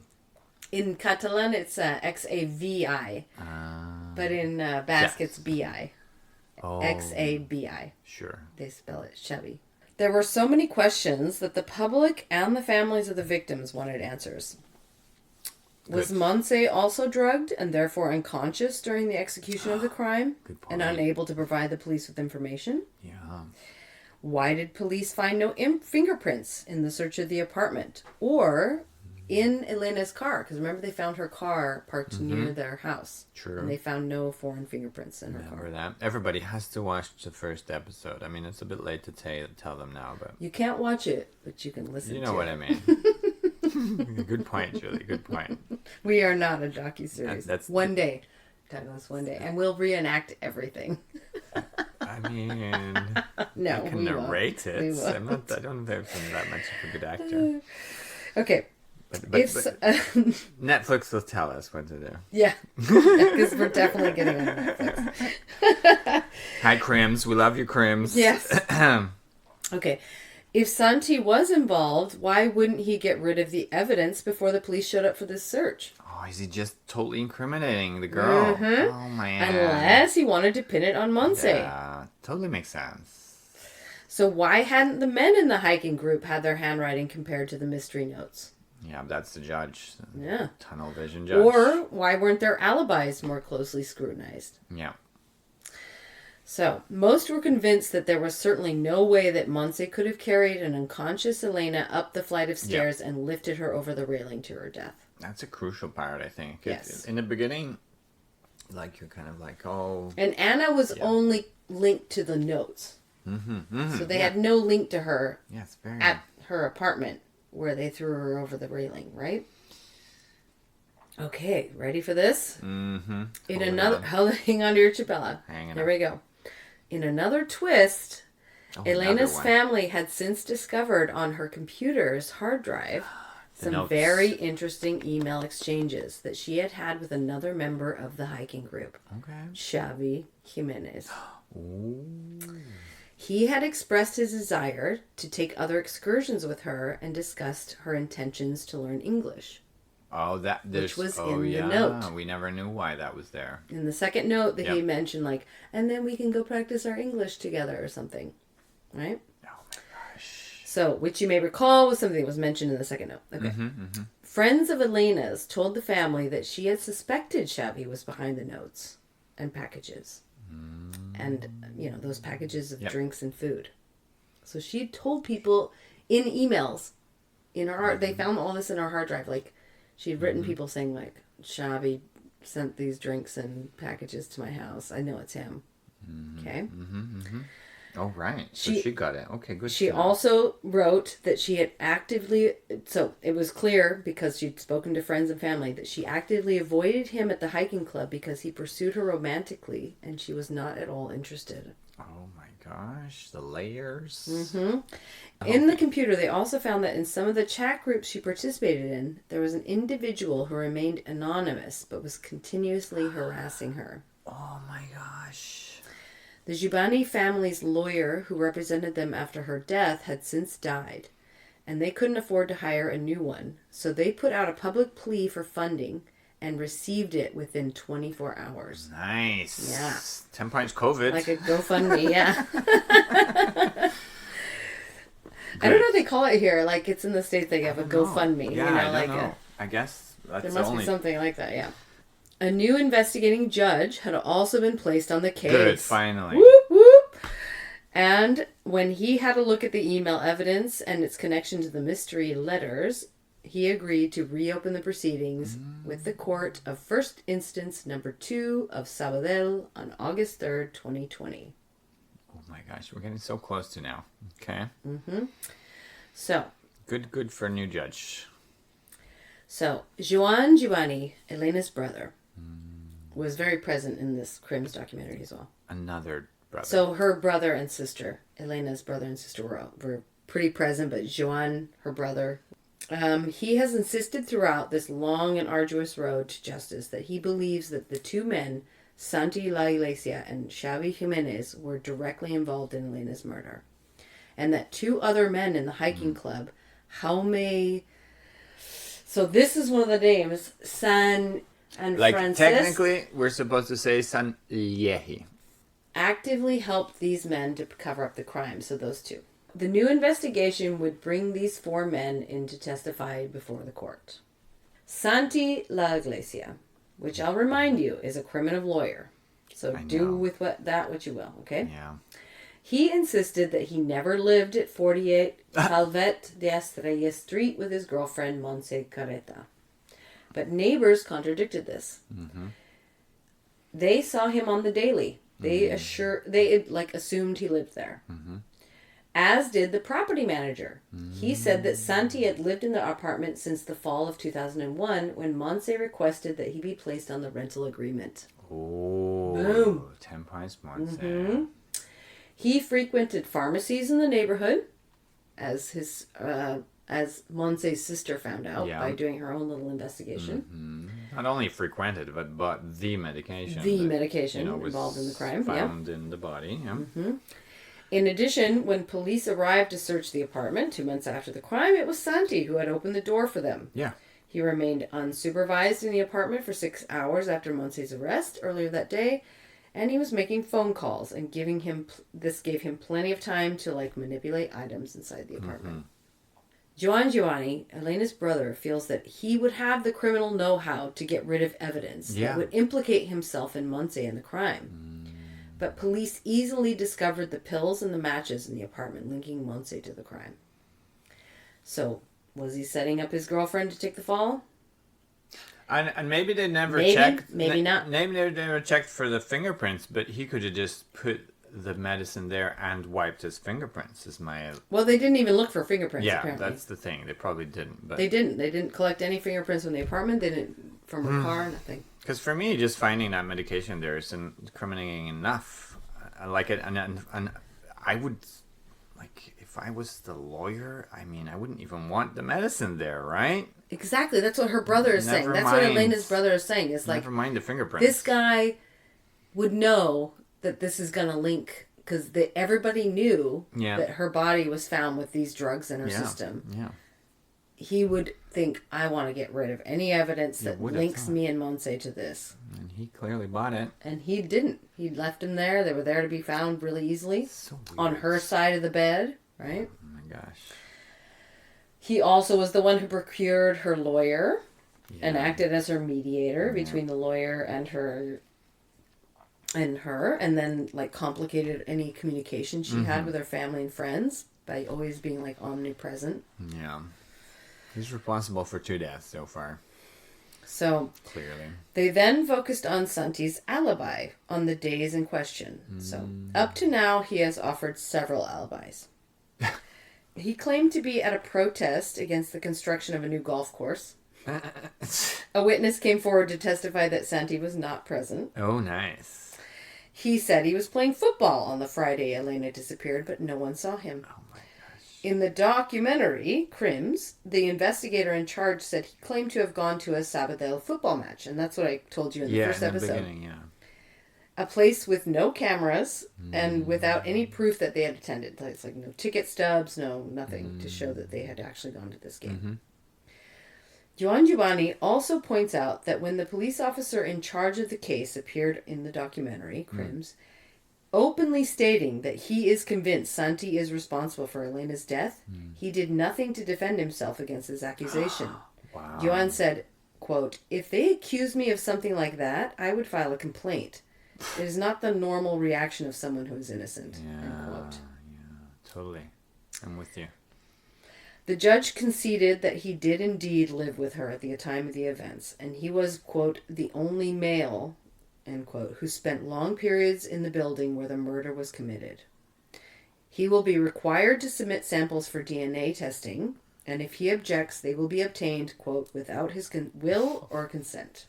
In Catalan, it's XAVI. But in Basque, Yes. it's BI. Oh, XABI. sure. They spell it Chevy. There were so many questions that the public and the families of the victims wanted answers. Was Good. Monse also drugged and therefore unconscious during the execution of the crime Good point. and unable to provide the police with information? Yeah. Why did police find no fingerprints in the search of the apartment or in Elena's car? Because remember, they found her car parked near their house. True. And they found no foreign fingerprints in her car. Remember that. Everybody has to watch the first episode. I mean, it's a bit late to tell them now, but You can't watch it, but you can listen to it. you know what I mean. Good point, Julie. Good point. We are not a docuseries. That's- one day, Douglas, one day. And we'll reenact everything. I mean, No, I can we won't. narrate it. We won't. I don't think I'm that much of a good actor. Okay. But If, Netflix will tell us what to do. yeah. Because we're definitely getting on Netflix. Hi, Crims. We love you, Crims. Yes. Okay. If Santi was involved, why wouldn't he get rid of the evidence before the police showed up for this search? Oh, is he just totally incriminating the girl? Oh, man. Unless he wanted to pin it on Monse. Yeah, totally makes sense. So why hadn't the men in the hiking group had their handwriting compared to the mystery notes? Yeah, that's the judge. Yeah. Tunnel vision judge. Or why weren't their alibis more closely scrutinized? Yeah. So, most were convinced that there was certainly no way that Monse could have carried an unconscious Elena up the flight of stairs and lifted her over the railing to her death. That's a crucial part, I think. Yes. In the beginning, like, you're kind of like, oh... And Anna was only linked to the notes. So they had no link to her Yes, very... at her apartment where they threw her over the railing, right? Okay, ready for this? Mm-hmm. In another... Hang on to your chipella. Hanging Here on. we go. In another twist... Oh, Elena's another one. family had since discovered on her computer's hard drive some notes. very interesting email exchanges that she had had with another member of the hiking group, Okay. Xavi Jimenez. Ooh. He had expressed his desire to take other excursions with her and discussed her intentions to learn English. Oh, that... There's, was oh, in the yeah. note. We never knew why that was there. In the second note that he Yep. mentioned, like, and then we can go practice our English together or something, right? Oh, my gosh. So, which you may recall was something that was mentioned in the second note. Okay. Friends of Elena's told the family that she had suspected Xavi was behind the notes and packages. And, you know, those packages of Yep. drinks and food. So she told people in emails, in her they found all this in her hard drive. Like, she had written people saying, like, Xavi sent these drinks and packages to my house. I know it's him. Okay? Oh, right. So She- she got it. Okay, good. She to know. also wrote that she had actively, so it was clear because she'd spoken to friends and family that she actively avoided him at the hiking club because he pursued her romantically and she was not at all interested. Oh, my gosh. The layers. In the computer, they also found that in some of the chat groups she participated in, there was an individual who remained anonymous but was continuously harassing her. Oh, my gosh. The Jubany family's lawyer, who represented them after her death, had since died, and they couldn't afford to hire a new one, so they put out a public plea for funding and received it within 24 hours. Nice. Yeah. 10 points COVID. Like a GoFundMe, yeah. I don't know what they call it here. Like, it's in the States, they have a GoFundMe. Yeah, you know, I don't like know. I guess that's there the must only... be something like that, yeah. A new investigating judge had also been placed on the case. Good, finally. Whoop, whoop. And when he had a look at the email evidence and its connection to the mystery letters, he agreed to reopen the proceedings with the court of first instance number 2 of Sabadell on August 3rd, 2020. Oh my gosh, we're getting so close to now. Okay. So, Good for a new judge. So, Joan Jubany, Helena's brother, was very present in this Crims documentary as well. Another brother. So, her brother and sister, Helena's brother and sister, were pretty present, but Joan, her brother, he has insisted throughout this long and arduous road to justice that he believes that the two men, Santi La Iglesia and Xavi Jimenez, were directly involved in Helena's murder. And that 2 other men in the hiking club, Jaume... So this is one of the names, San and like, Francis... technically, we're supposed to say San Yehi. ...actively helped these men to cover up the crime, so those 2. The new investigation would bring these 4 men in to testify before the court. Santi La Iglesia, which I'll remind you is a criminal lawyer. So do with what you will, okay? Yeah. He insisted that he never lived at 48 Calvet de Estrella Street with his girlfriend, Montse Carreta. But neighbors contradicted this. They saw him on the daily. They assumed he lived there. As did the property manager. He said that Santi had lived in the apartment since the fall of 2001 when Montse requested that he be placed on the rental agreement. Oh. Boom. 10 points, Montse. He frequented pharmacies in the neighborhood, as Montse's sister found out by doing her own little investigation. Not only frequented, but bought the medication. The medication was involved in the crime. Found in the body. Yeah. In addition, when police arrived to search the apartment 2 months after the crime, it was Santi who had opened the door for them. Yeah. He remained unsupervised in the apartment for 6 hours after Montse's arrest earlier that day. And he was making phone calls and this gave him plenty of time to manipulate items inside the apartment. Joan Jubany, Helena's brother, feels that he would have the criminal know-how to get rid of evidence that would implicate himself and Montse in the crime. But police easily discovered the pills and the matches in the apartment linking Montse to the crime. So, was he setting up his girlfriend to take the fall? And maybe they never checked. Maybe not. Maybe they never checked for the fingerprints, but he could have just put the medicine there and wiped his fingerprints. Well, they didn't even look for fingerprints. Yeah, apparently. that's the thing. They probably didn't. But they didn't. They didn't collect any fingerprints from the apartment. They didn't from her car. Nothing. Because for me, just finding that medication there is incriminating enough. I like it, and I would if I was the lawyer. I mean, I wouldn't even want the medicine there, right? Exactly. That's what her brother is saying. That's what Helena's brother is saying. It's never mind the fingerprints. This guy would know that this is going to link because everybody knew that her body was found with these drugs in her system. Yeah. He would think, I want to get rid of any evidence that links me and Montse to this. And he clearly bought it. And he didn't. He left them there. They were there to be found really easily. So weird. On her side of the bed, right? Oh my gosh. He also was the one who procured her lawyer and acted as her mediator between the lawyer and her, and then complicated any communication she had with her family and friends by always being omnipresent. Yeah. He's responsible for 2 deaths so far. So clearly. They then focused on Santi's alibi on the days in question. So up to now, he has offered several alibis. He claimed to be at a protest against the construction of a new golf course. A witness came forward to testify that Santi was not present. Oh, nice. He said he was playing football on the Friday Helena disappeared, but no one saw him. Oh my gosh. In the documentary, Crims, the investigator in charge said he claimed to have gone to a Sabadell football match. And that's what I told you in the first episode. Beginning, yeah. A place with no cameras and without any proof that they had attended. It's no ticket stubs, nothing to show that they had actually gone to this game. Joan Jubany also points out that when the police officer in charge of the case appeared in the documentary, Crims, openly stating that he is convinced Santi is responsible for Helena's death, he did nothing to defend himself against his accusation. Wow. Joan said, quote, "If they accuse me of something like that, I would file a complaint. It is not the normal reaction of someone who is innocent." End quote. Totally. I'm with you. The judge conceded that he did indeed live with her at the time of the events, and he was, quote, "the only male," end quote, "who spent long periods in the building where the murder was committed. He will be required to submit samples for DNA testing, and if he objects, they will be obtained, quote, "without his will or consent,"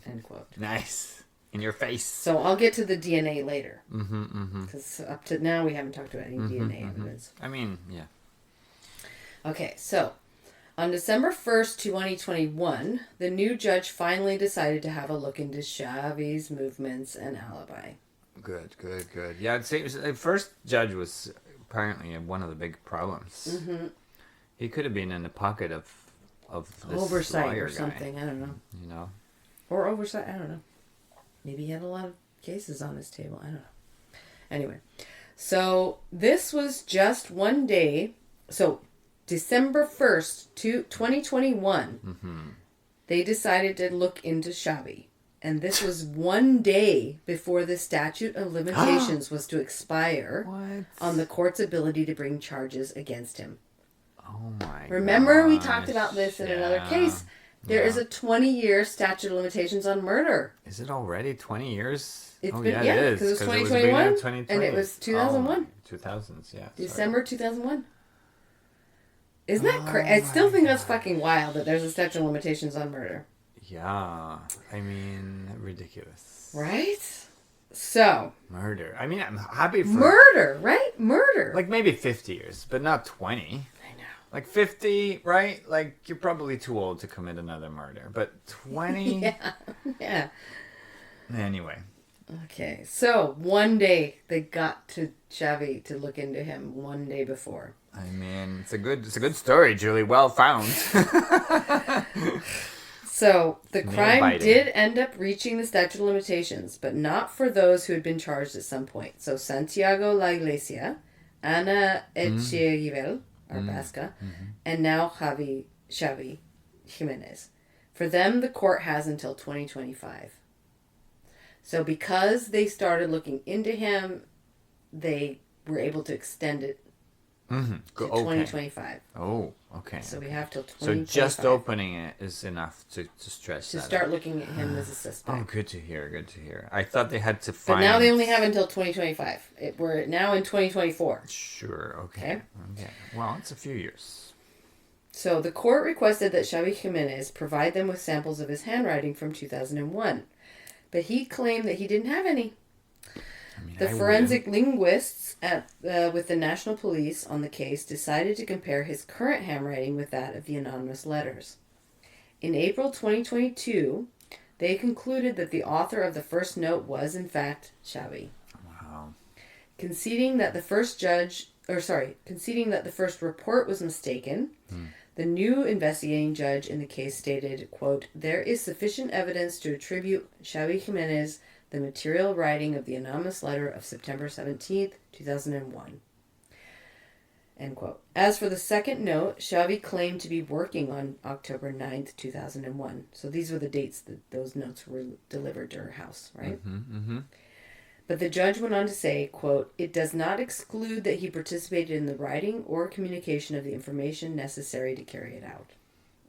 end quote. Nice. In your face. So I'll get to the DNA later. Because up to now we haven't talked about any DNA evidence. I mean, yeah. Okay, so on December 1st, 2021, the new judge finally decided to have a look into Xavi's movements and alibi. Good. Yeah, I'd say the first judge was apparently one of the big problems. He could have been in the pocket of this Oversight lawyer or something, guy, I don't know. You know? Or oversight, I don't know. Maybe he had a lot of cases on his table, I don't know. Anyway, so this was just one day. So December 1st, 2021, they decided to look into Xavi. And this was one day before the statute of limitations was to expire on the court's ability to bring charges against him. Oh my god. Remember we talked about this in another case. There is a 20-year statute of limitations on murder. Is it already 20 years? It's oh, been, yeah, yeah, it is. because it was 2021 2021, and it was 2001. 2000s, yeah. December 2001. Isn't that crazy? I still think that's fucking wild that there's a statute of limitations on murder. Yeah. I mean, ridiculous. Right? So. Murder. I mean, I'm happy for... Murder, right? Murder. Like maybe 50 years, but not 20. I know. Like 50, right? Like you're probably too old to commit another murder. But 20? Yeah. Anyway. Okay. So, one day they got to Xavi to look into him one day before. I mean, it's a good story, Julie. Well found. So, the crime did end up reaching the statute of limitations, but not for those who had been charged at some point. So, Santiago La Iglesia, Ana Echeverri, Arbasca, and now Xavi Jimenez. For them, the court has until 2025. So, because they started looking into him, they were able to extend it to 2025. Oh, okay. So we have till 2025. So just opening it is enough to stretch to that start out. looking at him as a suspect. Oh, good to hear. I thought they had to But find... now they only have until 2025. We're now in 2024. Sure, okay. Well, it's a few years. So the court requested that Xavi Jimenez provide them with samples of his handwriting from 2001. But he claimed that he didn't have any. I mean, The forensic linguists with the National Police on the case decided to compare his current handwriting with that of the anonymous letters. In April 2022, they concluded that the author of the first note was, in fact, Xavi. Wow. Conceding that the first report was mistaken, the new investigating judge in the case stated, quote, "There is sufficient evidence to attribute Xavi Jimenez the material writing of the anonymous letter of September 17th, 2001. End quote. As for the second note, Xavi claimed to be working on October 9th, 2001. So these were the dates that those notes were delivered to her house, right? But the judge went on to say, quote, "It does not exclude that he participated in the writing or communication of the information necessary to carry it out."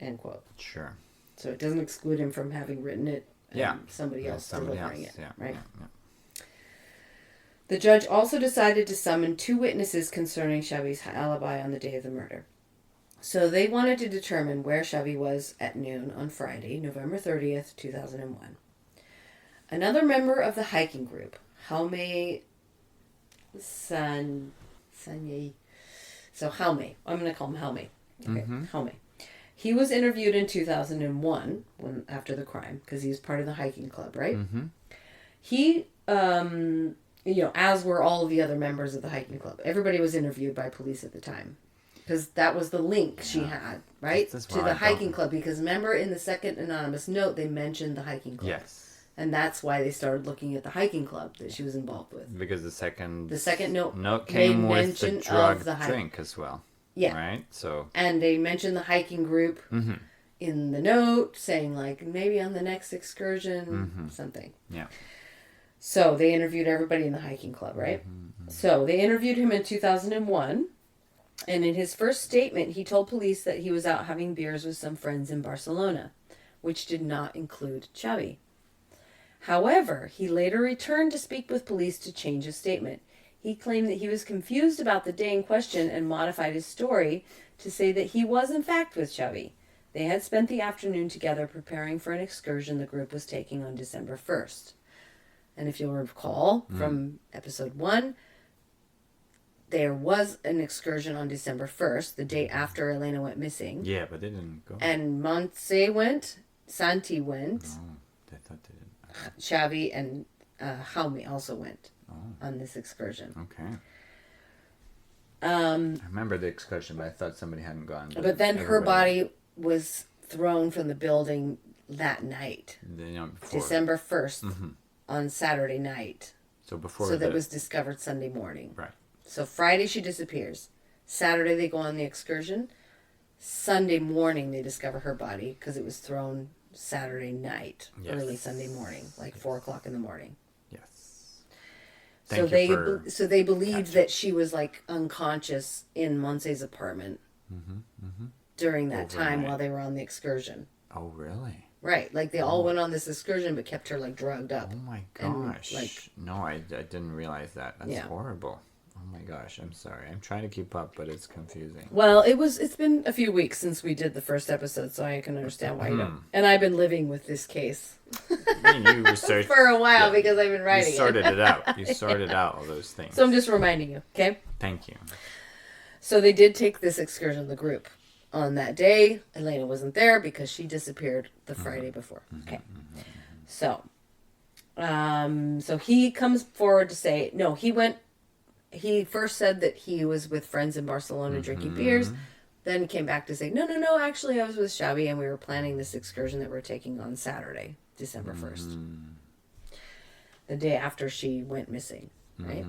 End quote. Sure. So it doesn't exclude him from having written it and somebody else delivering it, right? Yeah. The judge also decided to summon 2 witnesses concerning Xavi's alibi on the day of the murder. So they wanted to determine where Xavi was at noon on Friday, November 30th, 2001. Another member of the hiking group, Jaume Sanye. So Jaume. I'm going to call him Jaume. Okay, Jaume. He was interviewed in 2001 after the crime because he was part of the hiking club, right? He, as were all of the other members of the hiking club. Everybody was interviewed by police at the time because that was the link she had, right? To the hiking club. Because remember in the second anonymous note, they mentioned the hiking club. Yes. And that's why they started looking at the hiking club that she was involved with. Because the second note came with the mention drug of the drink as well. Yeah. Right? So. And they mentioned the hiking group in the note saying, like, maybe on the next excursion, something. Yeah. So they interviewed everybody in the hiking club, right? So they interviewed him in 2001. And in his first statement, he told police that he was out having beers with some friends in Barcelona, which did not include Xavi. However, he later returned to speak with police to change his statement. He claimed that he was confused about the day in question and modified his story to say that he was in fact with Xavi. They had spent the afternoon together preparing for an excursion the group was taking on December 1st. And if you'll recall from episode 1, there was an excursion on December 1st, the day after Helena went missing. Yeah, but they didn't go. And Montse went, Santi went, I thought they didn't. Xavi and Jaume also went on this excursion. Okay. I remember the excursion, but I thought somebody hadn't gone. But then her body was thrown from the building that night, before. December 1st, on Saturday night. So before So that was discovered Sunday morning. Right. So Friday she disappears. Saturday they go on the excursion. Sunday morning they discover her body because it was thrown Saturday night, early Sunday morning, like 4 o'clock in the morning. Yes. So they believed that she was like unconscious in Montse's apartment during that time while they were on the excursion. Oh, really? Right, like they all went on this excursion but kept her like drugged up. Oh my And, gosh. like, no, I didn't realize that. That's Yeah. horrible. Oh my gosh, I'm sorry. I'm trying to keep up, but it's confusing. well, it's been a few weeks since we did the first episode, so I can understand why you don't. And I've been living with this case You researched for a while because I've been You writing sorted it. it out. You sorted out all those things. So I'm just reminding you, okay? Thank you. So they did take this excursion, the group. On that day, Helena wasn't there because she disappeared the Friday before. Okay. So, so he comes forward to say, no, he first said that he was with friends in Barcelona drinking beers, then came back to say, no, actually I was with Xavi and we were planning this excursion that we're taking on Saturday, December 1st. The day after she went missing, right?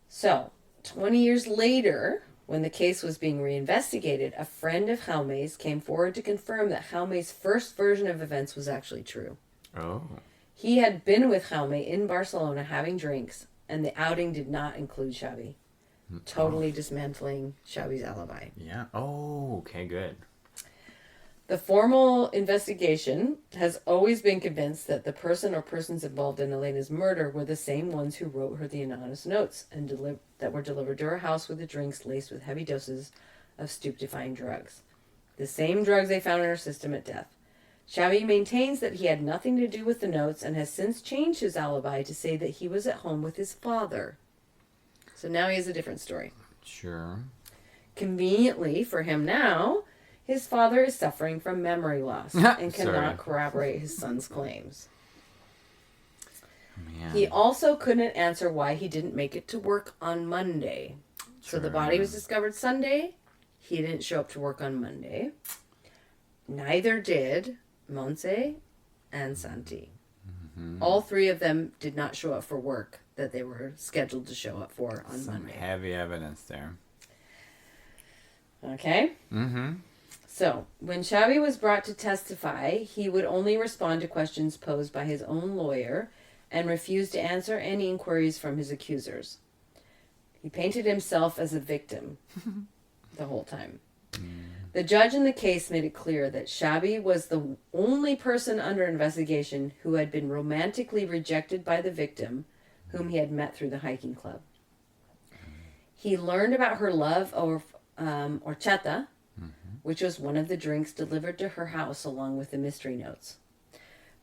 So, 20 years later, when the case was being reinvestigated, a friend of Jaume's came forward to confirm that Jaume's first version of events was actually true. Oh. He had been with Jaume in Barcelona having drinks, and the outing did not include Xavi. Totally dismantling Xavi's alibi. Yeah. Oh, okay, good. The formal investigation has always been convinced that the person or persons involved in Helena's murder were the same ones who wrote her the anonymous notes and that were delivered to her house with the drinks laced with heavy doses of stupefying drugs. The same drugs they found in her system at death. Xavi maintains that he had nothing to do with the notes and has since changed his alibi to say that he was at home with his father. So now he has a different story. Sure. Conveniently for him now, his father is suffering from memory loss and cannot corroborate his son's claims. Man. He also couldn't answer why he didn't make it to work on Monday. So the body was discovered Sunday. He didn't show up to work on Monday. Neither did Montse and Santi. All three of them did not show up for work that they were scheduled to show up for on Monday. Heavy evidence there. Okay? So, when Xavi was brought to testify, he would only respond to questions posed by his own lawyer and refused to answer any inquiries from his accusers. He painted himself as a victim the whole time. The judge in the case made it clear that Xavi was the only person under investigation who had been romantically rejected by the victim, whom he had met through the hiking club. He learned about her love of horchata, which was one of the drinks delivered to her house along with the mystery notes.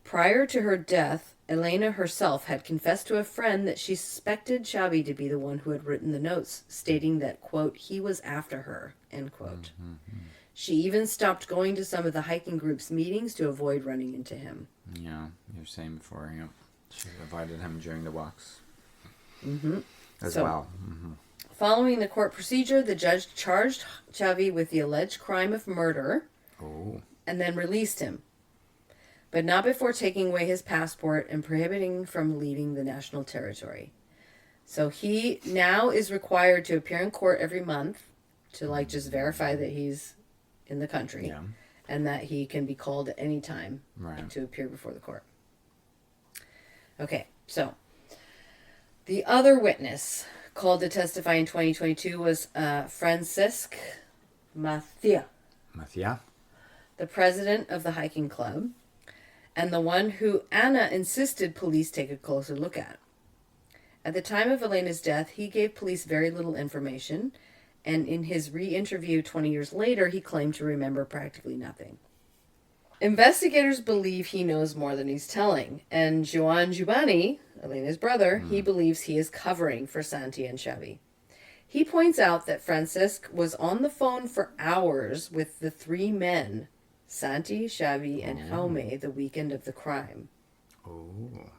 Prior to her death, Helena herself had confessed to a friend that she suspected Xavi to be the one who had written the notes, stating that, quote, he was after her, end quote. She even stopped going to some of the hiking group's meetings to avoid running into him. Yeah, you were saying before, yeah. She avoided him during the walks. As So- well. Following the court procedure, the judge charged Xavi with the alleged crime of murder Oh. and then released him, but not before taking away his passport and prohibiting him from leaving the national territory. So he now is required to appear in court every month to just verify that he's in the country. Yeah. and that he can be called at any time Right. to appear before the court. Okay, so the other witness called to testify in 2022 was Francisc Mathia, Mathia? the president of the hiking club, and the one who Anna insisted police take a closer look at. At the time of Elena's death, he gave police very little information, and in his re-interview 20 years later, he claimed to remember practically nothing. Investigators believe he knows more than he's telling, and Joan Jubany, Elena's brother, he believes he is covering for Santi and Xavi. He points out that Francisc was on the phone for hours with the three men, Santi, Xavi, and Jaume, the weekend of the crime. Oh.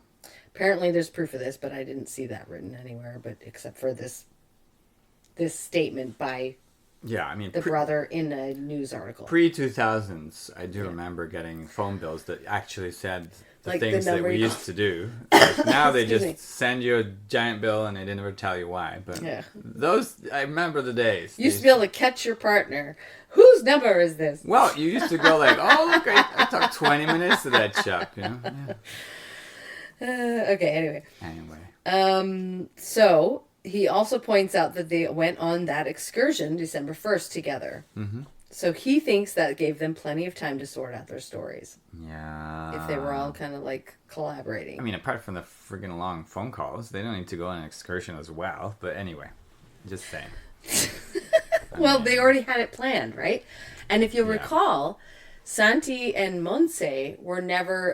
Apparently there's proof of this, but I didn't see that written anywhere, but except for this statement by Yeah, I mean, the brother in a news article. Pre-2000s, I do remember getting phone bills that actually said the Like the things that number we you- used to do. Like now they Excuse just me. send you a giant bill and they never tell you why. But Yeah. those, I remember the days. You used to be able to catch your partner. Whose number is this? Well, you used to go like, oh, look, I talked 20 minutes to that shop, you know? Yeah. Okay, Anyway. so he also points out that they went on that excursion December 1st together. Mm-hmm. So he thinks that gave them plenty of time to sort out their stories. Yeah. If they were all kind of like collaborating. I mean, apart from the friggin' long phone calls, they don't need to go on an excursion as well. But anyway, just saying. Well, they already had it planned, right? And if you'll Yeah. recall, Santi and Monse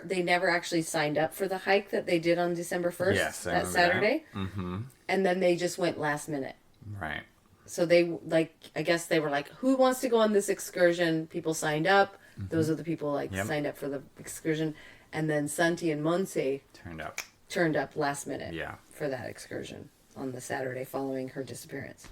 they never actually signed up for the hike that they did on December 1st, Yes, I that remember Saturday. that. Mm-hmm. And then they just went last minute. Right. So they, I guess they were like, who wants to go on this excursion? People signed up. Those are the people Yep. signed up for the excursion. And then Santi and Monse Turned up. last minute Yeah. for that excursion on the Saturday following her disappearance.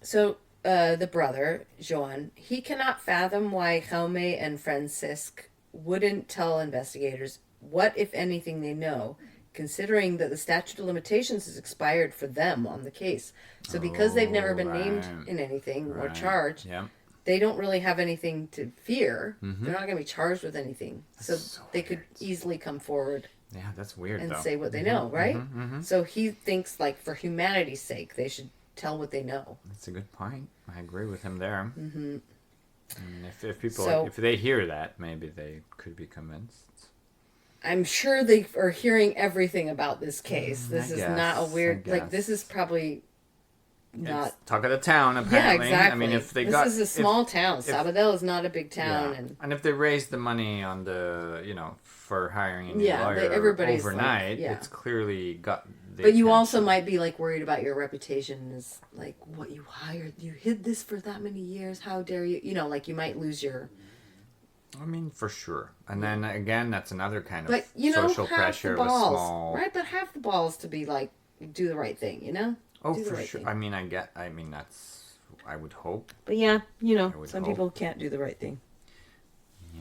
So the brother, Joan, he cannot fathom why Jaume and Francisc wouldn't tell investigators what, if anything, they know, considering that the statute of limitations has expired for them on the case. So because they've never been named right. in anything or Right. charged, Yep. they don't really have anything to fear. Mm-hmm. They're not going to be charged with anything. So so they could weird. easily come forward Yeah, that's weird, and though. say what they know, right? Mm-hmm. So he thinks, like, for humanity's sake, they should tell what they know. That's a good point. I agree with him there. Mm-hmm. And if people, So- if they hear that, maybe they could be convinced. I'm sure they are hearing everything about this case. This I is not a guess, weird, I like, this guess. is probably not. It's talk of the town, Yeah, apparently. exactly. I mean, if they this got, is a small town. Sabadell is not a big yeah. town, and if they raise the money on the, for hiring a new Yeah, lawyer everybody's like, overnight, yeah. it's clearly got. The but you also attention. might be like worried about your reputation. Is like what you hired, you hid this for that many years. How dare you? You know, like you might lose your. I mean, for sure. And then again, that's another kind of But you know, social have pressure the of a balls, small. right? But have the balls to be like, do the right thing. You know. Oh, Do the for right sure. thing. I mean, that's. I would hope. But yeah, you know, I would some hope. people can't do the right thing.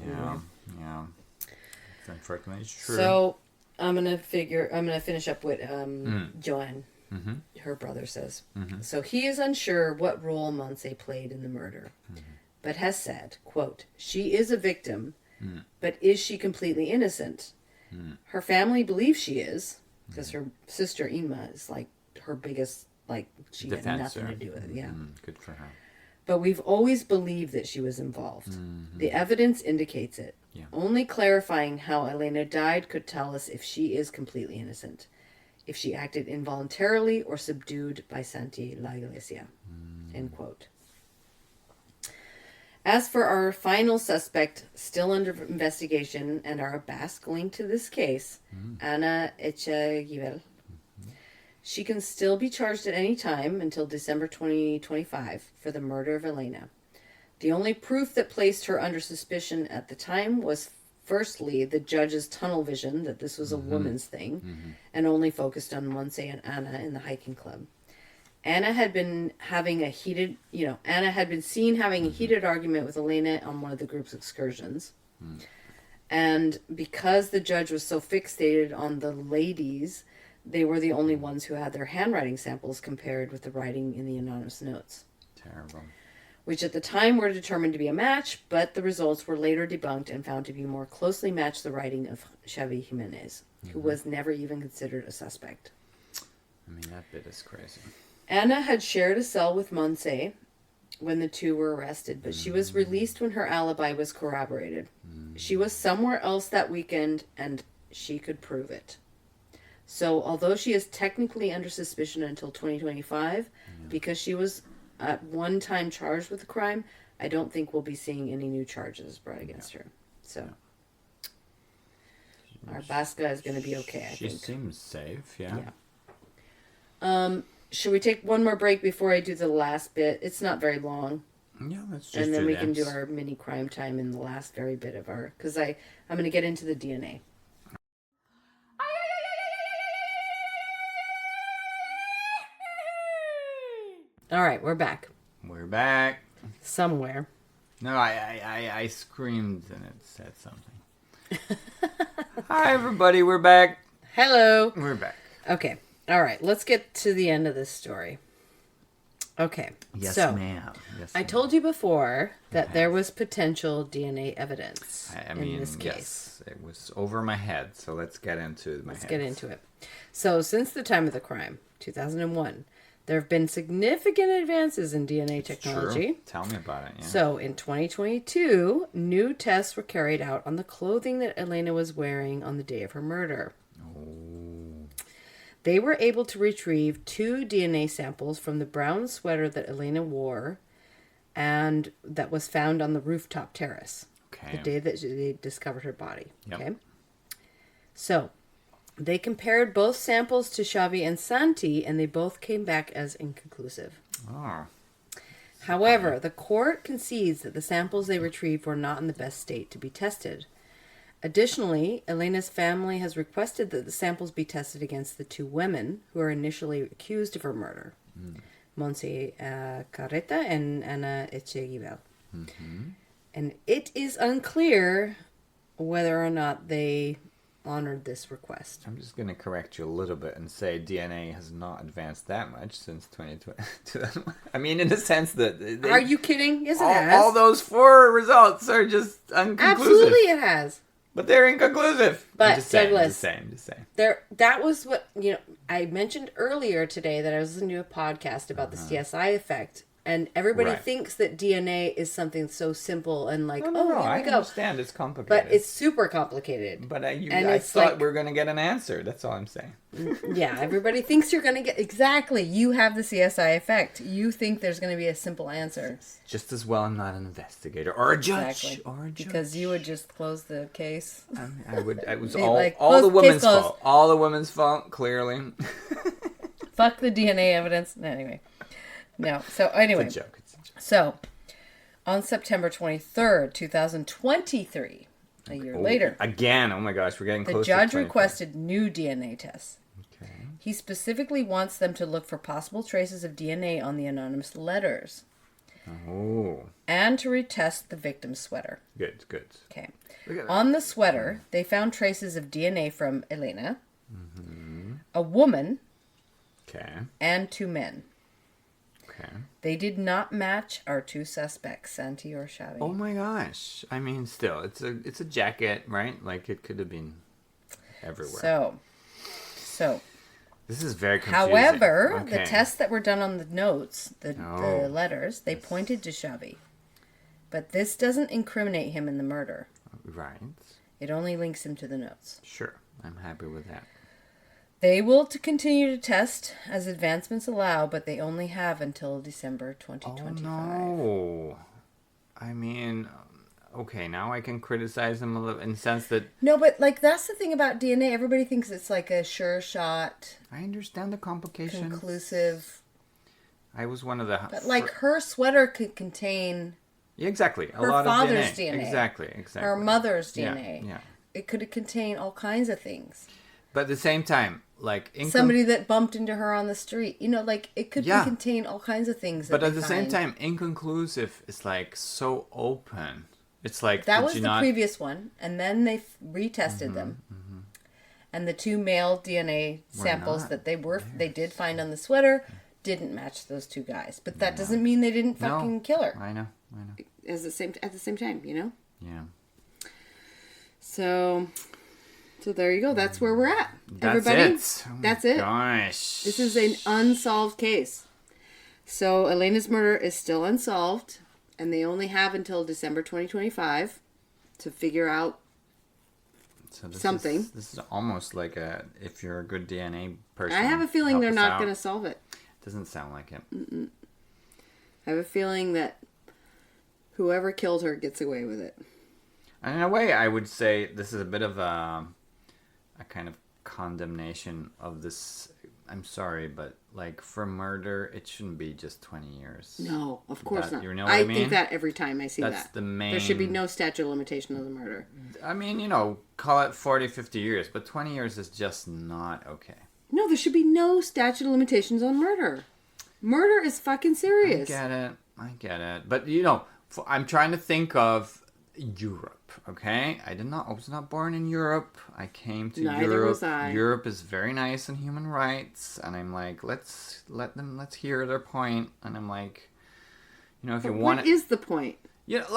Yeah, yeah. It's unfortunately true. So I'm gonna finish up with Joanne. Mm-hmm. Her brother says. Mm-hmm. So he is unsure what role Monse played in the murder, but has said, quote, she is a victim, but is she completely innocent? Her family believes she is, because her sister Inma is like her biggest, like she had nothing to do with it. Yeah. Good for her. But we've always believed that she was involved. The evidence indicates it. Yeah. Only clarifying how Elena died could tell us if she is completely innocent, if she acted involuntarily or subdued by Santi La Iglesia. End quote. As for our final suspect, still under investigation and our Basque link to this case, Ana Echeguibel, she can still be charged at any time until December 2025 for the murder of Elena. The only proof that placed her under suspicion at the time was, firstly, the judge's tunnel vision that this was a woman's thing and only focused on Monse and Anna in the hiking club. Anna had been seen having a heated argument with Elena on one of the group's excursions. And because the judge was so fixated on the ladies, they were the only ones who had their handwriting samples compared with the writing in the anonymous notes. Terrible. which at the time were determined to be a match, but the results were later debunked and found to be more closely matched the writing of Xavi Jimenez, who was never even considered a suspect. I mean, that bit is crazy. Anna had shared a cell with Monse when the two were arrested, but she was released when her alibi was corroborated. She was somewhere else that weekend, and she could prove it. So, although she is technically under suspicion until 2025, because she was at one time charged with the crime, I don't think we'll be seeing any new charges brought against her. So, our Basca is going to be okay, I think. She seems safe, yeah. Should we take one more break before I do the last bit? It's not very long. Yeah, let's just And then do we that. can do our mini crime time in the last very bit of our... Because I'm going to get into the DNA. All right, we're back. We're back. Somewhere. No, I screamed and it said something. Hi, everybody. We're back. Hello. We're back. Okay. All right. Let's get to the end of this story. Okay. Yes, so, ma'am. Yes, I ma'am. told you before that there was potential DNA evidence I mean, in this case. yes, it was over my head. So let's get into Let's get into it. So, since the time of the crime, 2001, there have been significant advances in DNA technology. True. Tell me about it. Yeah. So, in 2022, new tests were carried out on the clothing that Helena was wearing on the day of her murder. They were able to retrieve 2 DNA samples from the brown sweater that Helena wore and that was found on the rooftop terrace the day that they discovered her body. Yep. Okay. So, they compared both samples to Xavi and Santi, and they both came back as inconclusive. Oh. However, the court concedes that the samples they retrieved were not in the best state to be tested. Additionally, Elena's family has requested that the samples be tested against the 2 women who are initially accused of her murder, Monse Carreta and Ana Echeguibel. And it is unclear whether or not they honored this request. I'm just going to correct you a little bit and say DNA has not advanced that much since 2020. I mean, in the sense that... Are you kidding? Yes, it has. All those 4 results are just unconclusive. Absolutely it has. But they're inconclusive. But I'm just saying, Douglas, just saying. That was what, I mentioned earlier today that I was listening to a podcast about the CSI effect. And everybody thinks that DNA is something so simple and like, No, here we I go. understand it's complicated. But it's super complicated. But I thought we were going to get an answer. That's all I'm saying. Yeah, everybody thinks you're going to get... Exactly. You have the CSI effect. You think there's going to be a simple answer. Just as well I'm not an investigator or a judge. Exactly. Or a judge. Because you would just close the case. I would. It was Be all, like, all close- the case women's closed. fault. All the women's fault, clearly. Fuck the DNA evidence. Anyway. No. So anyway. It's a joke. So, on September 23rd, 2023, a year later, Again, oh my gosh, we're getting the close judge to 25. requested new DNA tests. Okay. He specifically wants them to look for possible traces of DNA on the anonymous letters Oh, and to retest the victim's sweater. good, good. Okay. Look at that. On the sweater, they found traces of DNA from Helena, a woman, Okay, and 2 men. okay. They did not match our 2 suspects, Santi or Xavi. Oh my gosh. I mean, still, it's a jacket, right? Like, it could have been everywhere. So, This is very confusing. however, Okay. the tests that were done on the notes, the Oh. letters, they pointed to Xavi. But this doesn't incriminate him in the murder. Right. It only links him to the notes. Sure. I'm happy with that. They will continue to test as advancements allow, but they only have until December 2025. Oh, no. I mean, okay, now I can criticize them a little in the sense that... No, but like that's the thing about DNA. Everybody thinks it's like a sure shot, I understand the complications. conclusive. I was one of the... But like her sweater could contain Yeah, exactly. A her lot father's of DNA. DNA. Exactly. her mother's Yeah, DNA. yeah. It could contain all kinds of things. But at the same time, like... Somebody that bumped into her on the street. Like it could Yeah. contain all kinds of things. But that at they the same find. time, inconclusive is like so open. It's like... That did was you the not... previous one, and then they retested them. And the 2 male DNA samples not. that they did find on the sweater didn't match those two guys. But that doesn't mean they didn't fucking kill her. I know. At the same time, you know? Yeah. So there you go. That's where we're at. That's Everybody, it. Oh that's it. Gosh. This is an unsolved case. So Elena's murder is still unsolved, and they only have until December 2025 to figure out something. This is almost like if you're a good DNA person. I have a feeling they're not going to solve it. Doesn't sound like it. Mm-mm. I have a feeling that whoever killed her gets away with it. And in a way, I would say this is a bit of a kind of condemnation of this. I'm sorry, but like for murder, it shouldn't be just 20 years. No, of course not. You know what I mean? think that every time I see That's that. the main... There should be no statute of limitation on the murder. I mean, you know, call it 40, 50 years, but 20 years is just not okay. No, there should be no statute of limitations on murder. Murder is fucking serious. I get it. But, you know, I'm trying to think of Europe, okay? I was not born in Europe. I came to Neither Europe. was I. Europe is very nice on human rights, and I'm like, let's hear their point. And I'm like, you know, if you want what is the point? What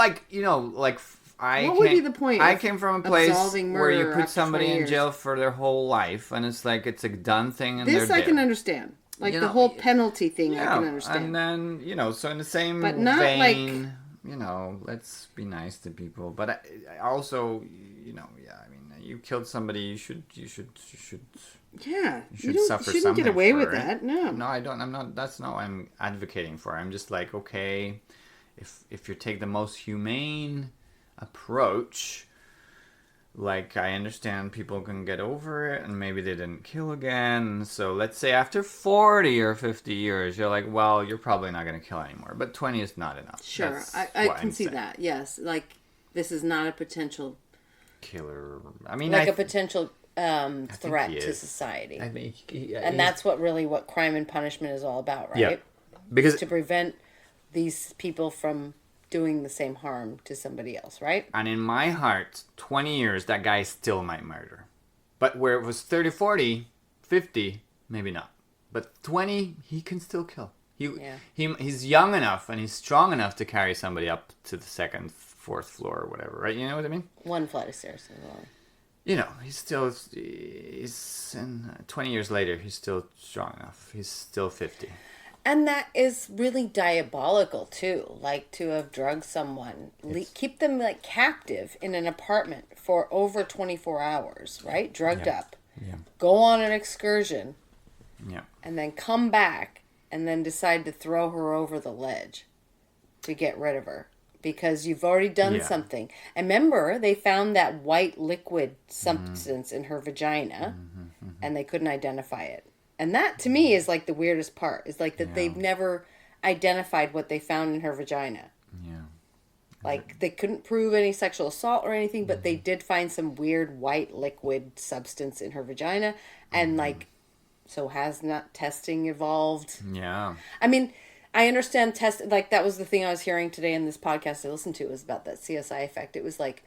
would be the point I of came from a place absolving where you murder put after somebody 20 in years? jail for their whole life, and it's like it's a done thing, and This they're I dead. can understand. Like You the know, whole penalty thing, Yeah, I can understand. and then, you know, so in the same But not vein, you know, let's be nice to people. But I also, you know, I mean, you killed somebody, you should Yeah, you shouldn't get something away for with it. that. No, No, I don't. I'm not. That's not what I'm advocating for. I'm just like, okay, if you take the most humane approach, like I understand people can get over it, and maybe they didn't kill again. So let's say after 40 or 50 years, you're like, well, you're probably not going to kill anymore. But 20 is not enough. sure, That's I what can I'm see saying. that. Yes, like this is not a potential, Killer. I mean, like a potential threat he to is. society. I think, And that's what crime and punishment is all about, right? Yeah. Because to prevent these people from doing the same harm to somebody else, right? And in my heart, 20 years, that guy still might murder. But where it was 30, 40, 50, maybe not. But 20, he can still kill. He's young enough and he's strong enough to carry somebody up to the second, fourth floor or whatever, right? You know what I mean? One flight of stairs. You know, he's 20 years later, he's still strong enough. He's still 50. And that is really diabolical too, like to have drugged someone, keep them like captive in an apartment for over 24 hours, right? Drugged up. Yeah. Go on an excursion. Yeah. And then come back and then decide to throw her over the ledge to get rid of her because you've already done something. And remember, they found that white liquid substance in her vagina and they couldn't identify it. And that, to me, is like the weirdest part. Is like that they've never identified what they found in her vagina. Yeah. Like, they couldn't prove any sexual assault or anything, but they did find some weird white liquid substance in her vagina. And, like, so has not testing evolved? Yeah. I mean, I understand like, that was the thing I was hearing today in this podcast I listened to, was about that CSI effect. It was like,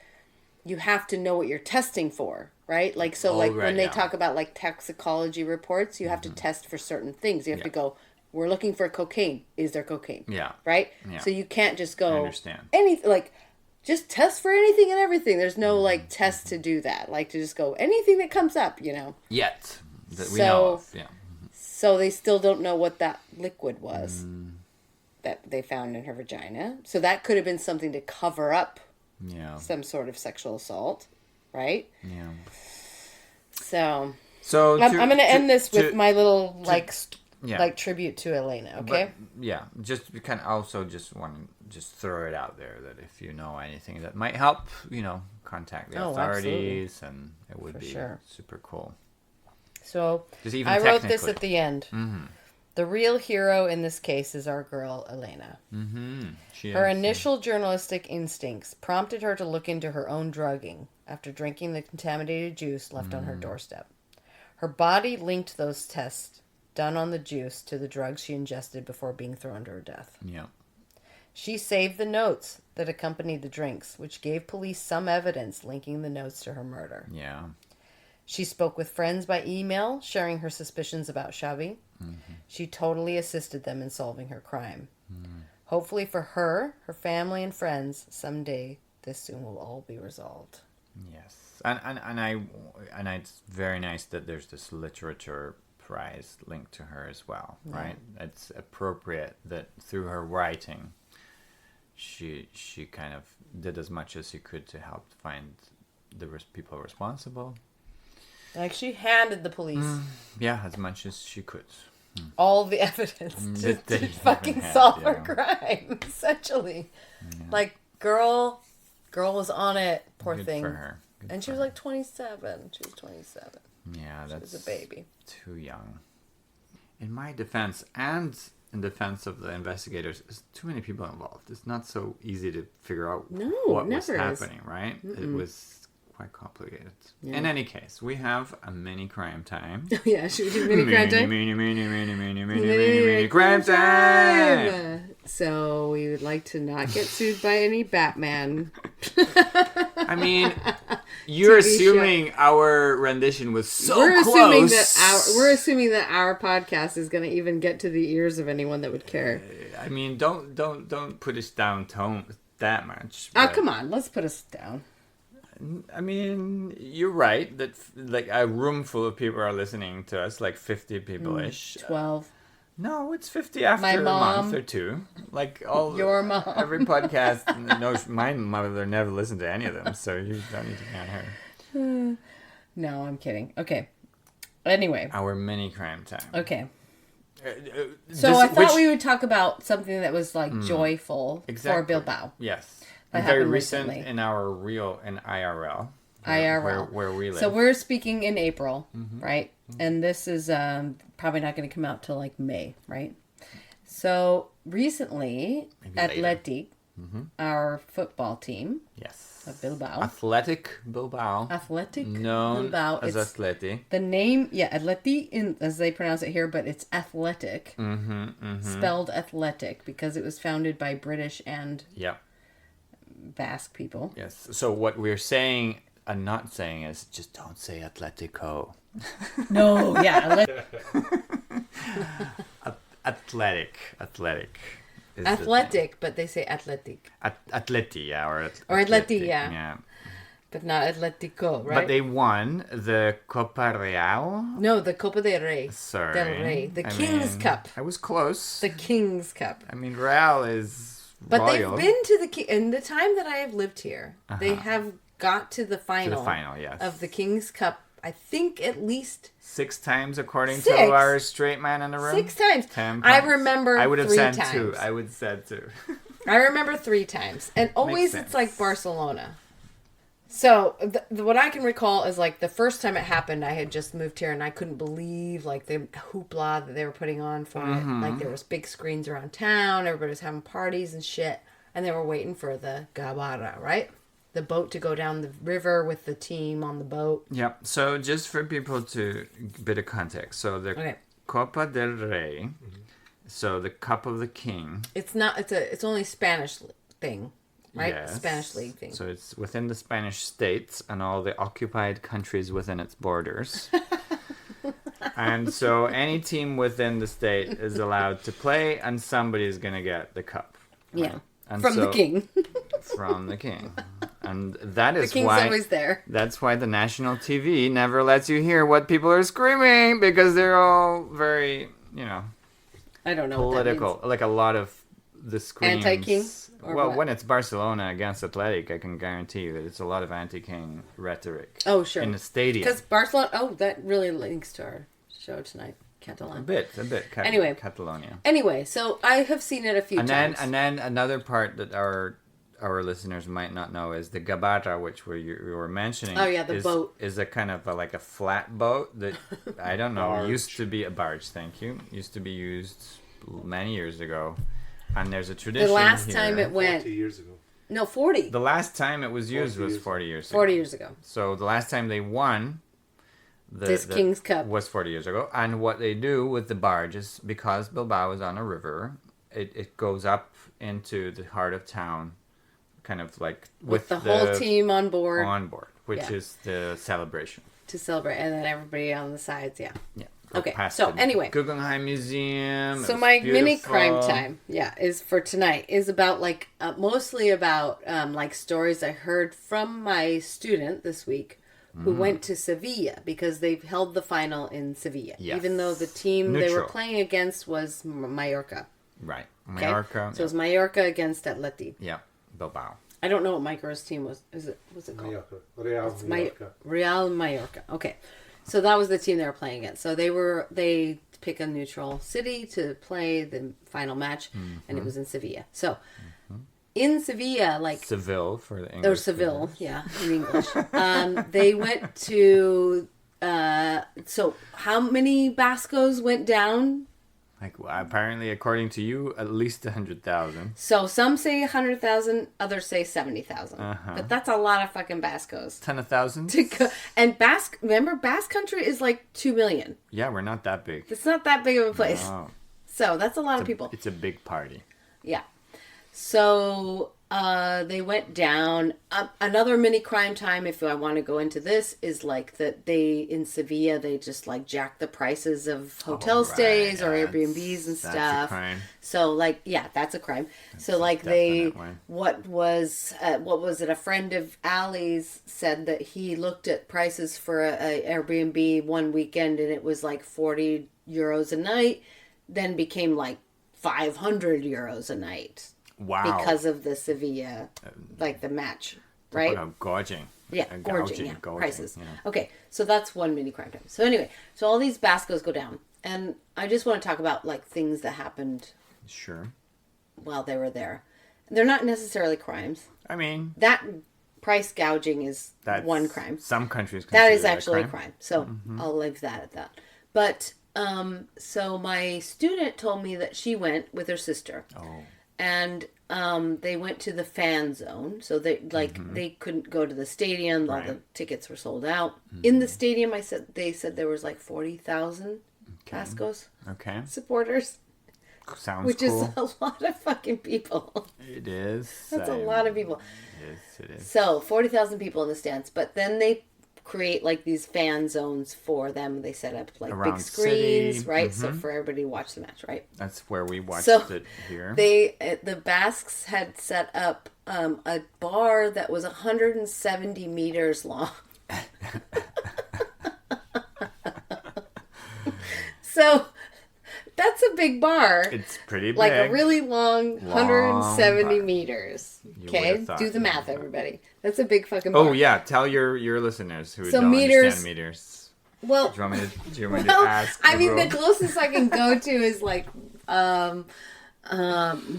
you have to know what you're testing for, right? Like, so when they talk about like toxicology reports, you have to test for certain things. You have to go, we're looking for cocaine. Is there cocaine? Yeah. Right? Yeah. So you can't just go, I understand. anything, like, just test for anything and everything. There's no like test to do that. Like to just go, anything that comes up, you know? Yet. That we know of. Yeah. So they still don't know what that liquid was that they found in her vagina. So that could have been something to cover up some sort of sexual assault, right? Yeah. So I'm going to end this with my little like tribute to Helena, okay? But, just we can also just want to just throw it out there that if you know anything that might help, you know, contact the authorities, and it would be super cool. So even I wrote this at the end. Mm-hmm. The real hero in this case is our girl, Helena. Mm-hmm. Her initial journalistic instincts prompted her to look into her own drugging after drinking the contaminated juice left on her doorstep. Her body linked those tests done on the juice to the drugs she ingested before being thrown to her death. Yeah. She saved the notes that accompanied the drinks, which gave police some evidence linking the notes to her murder. Yeah. She spoke with friends by email, sharing her suspicions about Xavi. She totally assisted them in solving her crime. Hopefully for her, her family and friends, someday this soon will all be resolved. Yes, and it's very nice that there's this literature prize linked to her as well, right? It's appropriate that through her writing, she kind of did as much as she could to help find the people responsible. Like she handed the police Yeah, as much as she could. all the evidence That to they fucking even had, solve yeah. her crime, essentially. Like, girl was on it, poor Good thing. for her. Good And she for was her. like 27. She was 27. Yeah, that's was a baby. too young. In my defense, and in defense of the investigators, there's too many people involved. It's not so easy to figure out No, what it was never is. happening, right? It was quite complicated. In any case, we have a mini crime time. Yeah, should we do mini crime time? Mini crime time. So we would like to not get sued by any Batman. I mean, you're TV show. assuming our rendition was so We're close. assuming that our podcast is going to even get to the ears of anyone that would care. I mean, don't put us down tone that much. Oh, but- come on, let's put us down. I mean, you're right that like a room full of people are listening to us, like 50 people-ish. 12. No, it's 50 after My a mom. month or two. Like all Your mom. every podcast. No, my mother never listened to any of them, so you don't need to count her. No, I'm kidding. Okay. Anyway. Our mini crime time. Okay. So Just I thought which- we would talk about something that was like joyful Exactly. for Bilbao. Yes. That And very happened recent recently. in our IRL. IRL. Where we live. So we're speaking in April, right? And this is probably not going to come out till like May, right? So recently, Maybe later. Athletic, our football team Yes. of Bilbao, Athletic Bilbao. Athletic Known Bilbao. as It's Athletic. the name, Athletic, as they pronounce it here, but it's athletic, spelled athletic because it was founded by British and Yeah. Basque people. Yes. So what we're saying and not saying is just don't say Atletico. No, Athletic. Is the athletic, but they say athletic. thing. Atleti, yeah, or Or Atleti, Athletic, yeah. But not atletico, right? But they won the Copa Real. No, the Copa del Rey. Sorry. Del Rey. The I King's mean, Cup. I was close. The King's Cup. I mean, Real is But royal. they've been to the in the time that I have lived here. They have got to the to final. the final, yes. Of the King's Cup. I think at least 6 times according Six. to our straight man in the room. 6 times. 10 I points. remember I would have 3 said times. 2. I would have said 2. I remember 3 times. And always sense. it's like Barcelona. So what I can recall is like the first time it happened, I had just moved here and I couldn't believe like the hoopla that they were putting on for it. Like there was big screens around town, everybody was having parties and shit, and they were waiting for the Gabara, right? The boat to go down the river with the team on the boat. Yep. So just for people to bit of context, so the Okay. Copa del Rey, so the Cup of the King. It's not. It's only Spanish thing, right? Yes. Spanish league thing. So it's within the Spanish states and all the occupied countries within its borders. And so any team within the state is allowed to play, and somebody's gonna get the cup. Yeah. And From the so- king. From the king. And that The is king's why always there. that's why the national TV never lets you hear what people are screaming, because they're all very, I don't know what that political. means. Like a lot of the screams. Anti-king? Or Well, what? when it's Barcelona against Athletic, I can guarantee you that it's a lot of anti-king rhetoric. Oh, sure. In the stadium. Because Barcelona. Oh, that really links to our show tonight, Catalan. A bit. Anyway. Catalonia. Anyway, so I have seen it a few times. And then another part that our listeners might not know is the Gabata, which you were mentioning. Oh, yeah, the boat. Is a kind of like a flat boat that, I don't know, Barge. used to be a barge, thank you. Used to be used many years ago. And there's a tradition The last here. time it went. 40 years ago. No, 40. The last time it was used 40 was years 40 years ago. 40 years ago. So the last time they won This King's Cup. was 40 years ago. And what they do with the barge is, because Bilbao is on a river, it goes up into the heart of town, kind of like With the whole team on board. on board, which Yeah. is the celebration. to celebrate, and then everybody on the sides, yeah. Yeah. Okay, Past so the anyway. Guggenheim Museum. So It was my mini beautiful. crime time, is for tonight, is about like, mostly about like stories I heard from my student this week who went to Sevilla because they've held the final in Sevilla. Yes. Even though the team they were Neutral. playing against was Mallorca. Right. Okay? Mallorca. So it was Mallorca against Atleti. Yeah. Bilbao. I don't know what my girl's team was. What's it called? Mallorca. Real Mallorca. Real Mallorca. Okay. So that was the team they were playing against. So they pick a neutral city to play the final match, and it was in Sevilla. So in Sevilla, like Seville for the English. or Seville, yeah, in English. They went to. So how many Bascos went down? Like apparently, according to you, at least 100,000. So some say 100,000, others say 70,000. But that's a lot of fucking Bascos. 10 of thousands. And remember, Basque Country is like 2 million. Yeah, we're not that big. It's not that big of a place. No. So that's a lot of people. It's a big party. Yeah. So they went down. Another mini crime time, if I want to go into this, is like that in Sevilla, they just like jack the prices of hotel stays or Airbnbs and stuff. That's a crime. So like, yeah, that's a crime. So like what was it? A friend of Ali's said that he looked at prices for a Airbnb one weekend and it was like 40 euros a night, then became like 500 euros a night. Wow. Because of the Sevilla, like the match, right? Gouging. Yeah, Gouging prices. Yeah. Okay, so that's one mini crime time. So anyway, so all these Bascos go down. And I just want to talk about like things that happened Sure. while they were there. They're not necessarily crimes. I mean, That price gouging is that's one crime. Some countries That consider is actually a crime. crime. So I'll leave that at that. But so my student told me that she went with her sister. Oh. And they went to the fan zone, so they couldn't go to the stadium. All the tickets were sold out. In the stadium, they said there was like 40,000 Bascos supporters, Sounds which cool. is a lot of fucking people. It is. That's a lot of people. It is. So 40,000 people in the stands, but then they create like these fan zones for them. They set up like Around big screens, city. right? So for everybody to watch the match, right? That's where we watched So it here. the Basques had set up a bar that was 170 meters long. So that's a big bar. It's pretty big. Like a really long 170 bar. meters. You Okay, would've thought do the you math, would've everybody. That's a big fucking bar. Oh yeah, tell your listeners who So don't meters- understand meters. Well, Do you want me to ask? I mean, the rule? closest I can go to is like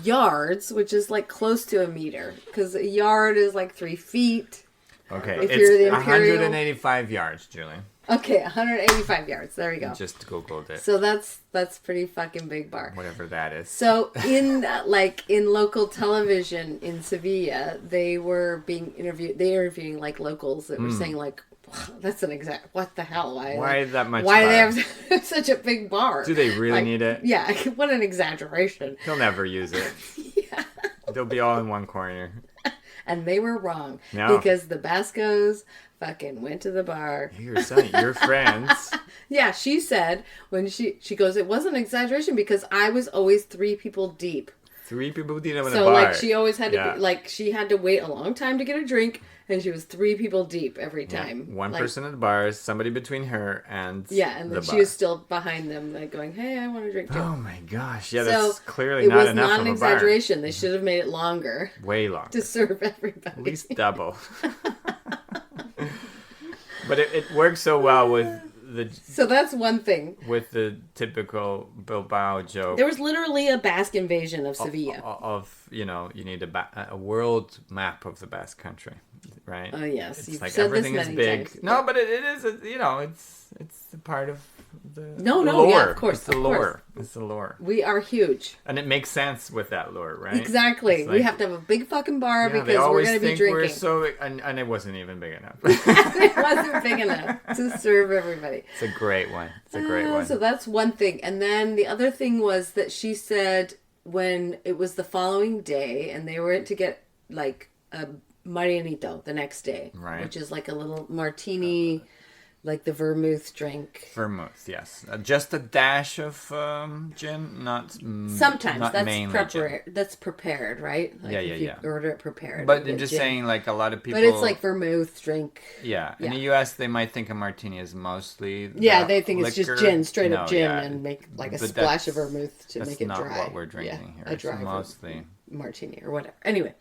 yards, which is like close to a meter, because a yard is like 3 feet. Okay, if it's you're the Imperial- 185 yards, Julie. Okay, 185 yards. There we go. Just googled it. So that's pretty fucking big bar. Whatever that is. So in in local television in Sevilla, they were being interviewed. They were interviewing like locals that were saying like, "That's an exact. What the hell? Why that much? Why do they bar? have such a big bar? Do they really Like, need it? Yeah. What an exaggeration. They'll never use it. Yeah. They'll be all in one corner. And they were wrong No. because the Bascos fucking went to the bar. You're saying your friends. Yeah, she said when she goes, it wasn't an exaggeration because I was always 3 people deep. 3 people did it in a So bar. like she always had to Yeah. be, like she had to wait a long time to get a drink, and she was 3 people deep every time. One Like, person at the bar, somebody between her and Yeah, and the then she bar. was still behind them, like going, "Hey, I want a drink too." Oh my gosh! Yeah, So that's clearly it not was enough not of an a bar. exaggeration. They should have made it longer Way longer. to serve everybody. At least double. But it works so well with So that's one thing. the typical Bilbao joke There was literally a Basque invasion of Sevilla. of you need a world map of the Basque Country, right? Oh yes, It's you've like said everything this is many big. times. No, but it is it's a part of the No, lore. yeah, of course, It's the of lore. course. It's the lore. We are huge. And it makes sense with that lore, right? Exactly. It's We like- have to have a big fucking bar Yeah, they because we're always going to be think drinking. we're so, and it wasn't even big enough. It wasn't big enough to serve everybody. It's a great one. It's a great one. So that's one thing. And then the other thing was that she said when it was the following day and they were to get like a Marianito the next day, Right. which is like a little martini like the vermouth drink. Vermouth, yes. Just a dash of gin, not Sometimes not that's mainly prepared. gin. That's prepared, right? Like if you order it prepared. But you I'm get just gin. saying, like a lot of people. But it's like vermouth drink. Yeah. In Yeah. the U.S., they might think a martini is mostly. Yeah, the they think it's liquor. just gin, straight up No, gin, yeah. and make like a But splash of that's- vermouth to that's make it not dry. what we're drinking here. A It's dry mostly martini or whatever. Anyway,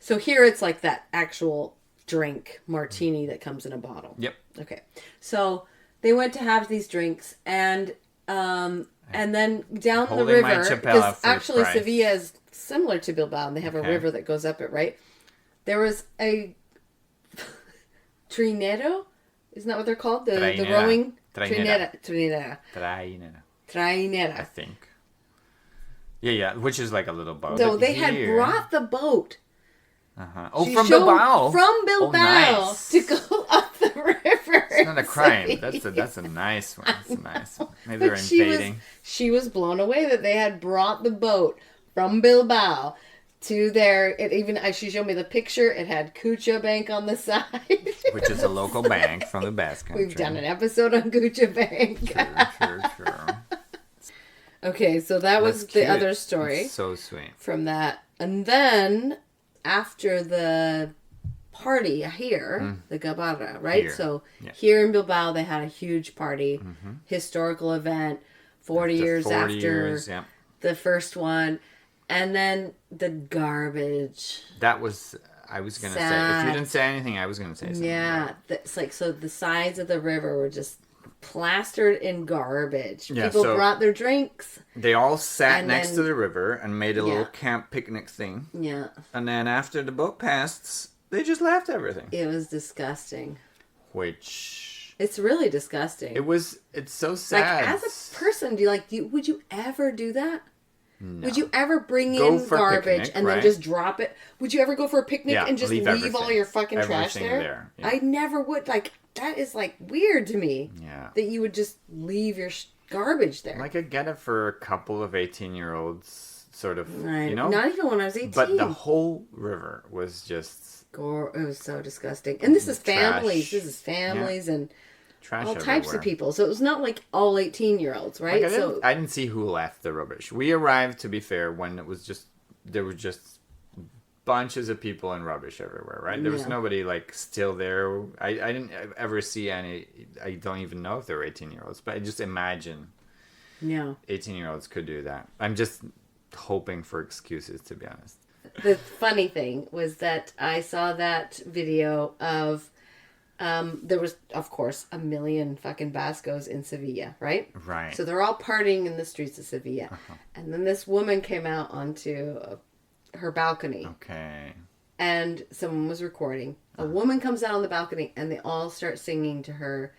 so here it's like that actual drink martini that comes in a bottle. Yep. Okay, so they went to have these drinks, and then down the Holding my river, chapela because for actually Christ. Sevilla is similar to Bilbao, and they have a Okay. river that goes up it, right? There was a trinero, isn't that what they're called? The Trainera. rowing Trainera. trinera, Trainera, I trainera. think. Yeah, which is like a little boat. No, But they had here- brought the boat. Uh-huh. Oh, She from showed- Bilbao. From Bilbao nice. to go up the river. It's not a crime. That's a nice one. That's a nice one. Maybe they're But invading. she was blown away that they had brought the boat from Bilbao to there. It even she showed me the picture. It had Cucha Bank on the side. Which is a local bank from the Basque Country. We've done an episode on Cucha Bank. Sure. Okay, so that was That's the cute. other story It's so sweet. from that. And then after the party here, the Gabarra, right? Here. So Yeah. here in Bilbao, they had a huge party, historical event, 40 After years 40 after years, yeah. the first one. And then the garbage. That was, I was going to say, if Sad. you didn't say anything, I was going to say something. Yeah. It's like, so the sides of the river were just plastered in garbage. Yeah, People so- brought their drinks. They all sat And next then- to the river and made a little Yeah. camp picnic thing. Yeah. And then after the boat passed, they just left everything. It was disgusting. Which, It's really disgusting. it's so Like, sad. as a person, would you ever do that? No. Would you ever bring Go in for a garbage picnic, and right? then just drop it? Would you ever go for a picnic Yeah, and just leave leave everything. all your fucking trash Everything there? there, yeah. I never would. Like, that is like weird to me. Yeah. That you would just leave your garbage there. Like, I get it for a couple of 18-year-olds, sort of, you know? Not even when I was 18. But the whole river was just It was so disgusting. And this is families. Trash. This is families and trash all types of everywhere. people. So it was not like all 18-year-olds, right? Like, So I didn't see who left the rubbish. We arrived, to be fair, when it was just, there were just bunches of people and rubbish everywhere, right? There was Yeah. nobody, like, still there. I didn't ever see any, I don't even know if they were 18-year-olds, but I just imagine yeah. 18-year-olds could do that. I'm just hoping for excuses, to be honest. The funny thing was that I saw that video of there was, of course, a million fucking Bascos in Sevilla, right? Right. So they're all partying in the streets of Sevilla. And then this woman came out onto her balcony Okay. and someone was recording. A woman comes out on the balcony and they all start singing to her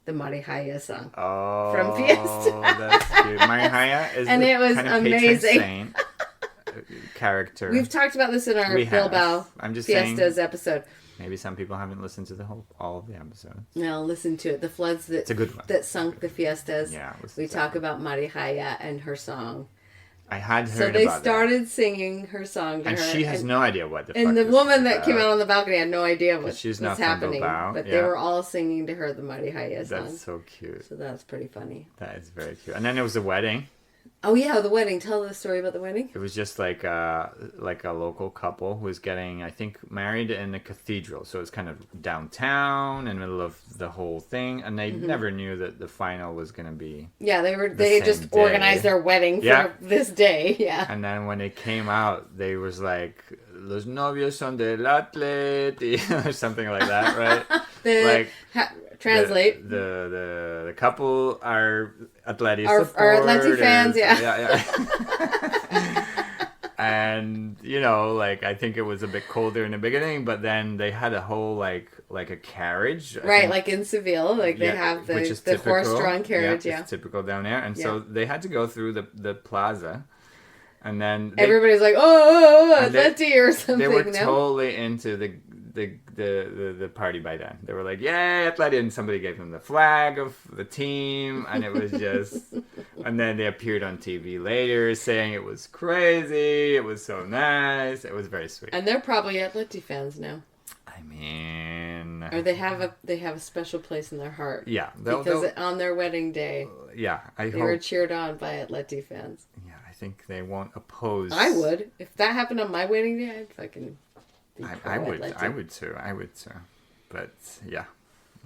the Marihaya song. Oh, From Fiesta. that's cute. Marihaya is And the it was kind of patron amazing. saint character. We've talked about this in our We have. Bilbao I'm just saying- Fiestas episode. Maybe some people haven't listened to all of the episodes. No, listen to it. The floods that It's a good one. that sunk the fiestas. Yeah, it was we exactly. talk about Marihaya and her song. I had heard So they about started singing her song to that. And her. she has no idea what the fuck And the this woman is that came about. out on the balcony had no idea what she's was not from happening. Bilbao, But yeah. they were all singing to her the Marihaya song. That's so cute. So that's pretty funny. That is very cute. And then there was a wedding. Oh yeah, the wedding. Tell the story about the wedding. It was just like a local couple who was getting, I think, married in the cathedral. So it's kind of downtown in the middle of the whole thing. And they never knew that the final was going to be. Yeah, they same just day. organized their wedding for Yeah. this day. Yeah. And then when they came out, they was like, Los novios son del atleti, or something like that, right? Translate. The couple are Atleti Are Atleti supporters. fans, yeah. Yeah. And, I think it was a bit colder in the beginning, but then they had a whole, like a carriage. I Right, think. like in Seville, they Yeah, have which is the typical. horse-drawn carriage, yeah. It's typical down there. And so Yeah. they had to go through the plaza. And then Everybody's like, oh, And they- Atleti or something. they were no? totally into the party by then. They were like, "Yay, Atleti!" And somebody gave them the flag of the team, and it was just. And then they appeared on TV later, saying it was crazy. It was so nice. It was very sweet. And they're probably Atleti fans now. I mean, and Or they have a special place in their heart. yeah, Because on their wedding day, I they hope were cheered on by Atleti fans. yeah, I think they won't oppose. I would. If that happened on my wedding day, I'd fucking be I would. Atleti. I would too. But yeah,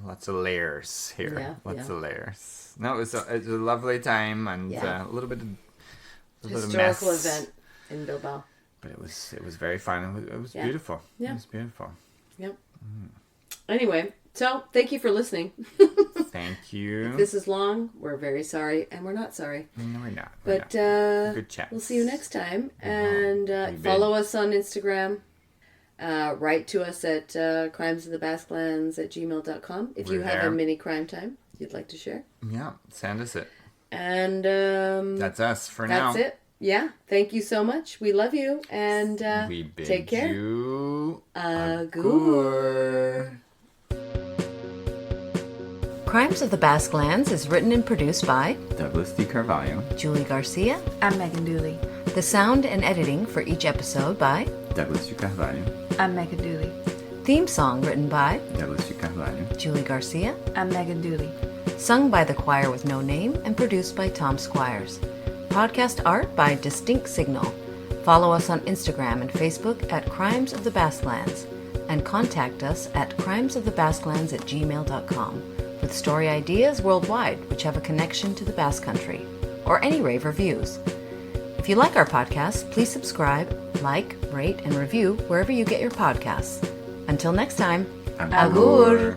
lots of layers here. Yeah, Lots yeah. of layers. No, it was a lovely time and Yeah. a little bit of Historical mess. event in Bilbao. But it was very fun. It was Yeah. beautiful. Yeah. It was beautiful. Yep. Anyway, so thank you for listening. Thank you. If this is long, we're very sorry, and we're not sorry. No, we're not. But Good chat. we'll see you next time. And We follow us on Instagram. Write to us at crimesofthebasklands@gmail.com if you We're have there. a mini crime time you'd like to share. Yeah, send us it. And That's us for now. that's it. Yeah. Thank you so much. We love you. And We bid take care. you Agur. Crimes of the Basque Lands is written and produced by Douglas D. Carvalho. Julie Garcia. I'm Megan Dooley. The sound and editing for each episode by Douglas D. Carvalho. I'm Megan Dooley. Theme song written by Douglas D. Carvalho. Julie Garcia. I'm Megan Dooley. Sung by the choir with no name and produced by Tom Squires. Podcast art by Distinct Signal. Follow us on Instagram and Facebook at Crimes of the Basque Lands and contact us at crimesofthebaskelands@gmail.com with story ideas worldwide which have a connection to the Basque Country or any rave reviews. If you like our podcast, please subscribe, like, rate, and review wherever you get your podcasts. Until next time, Agur!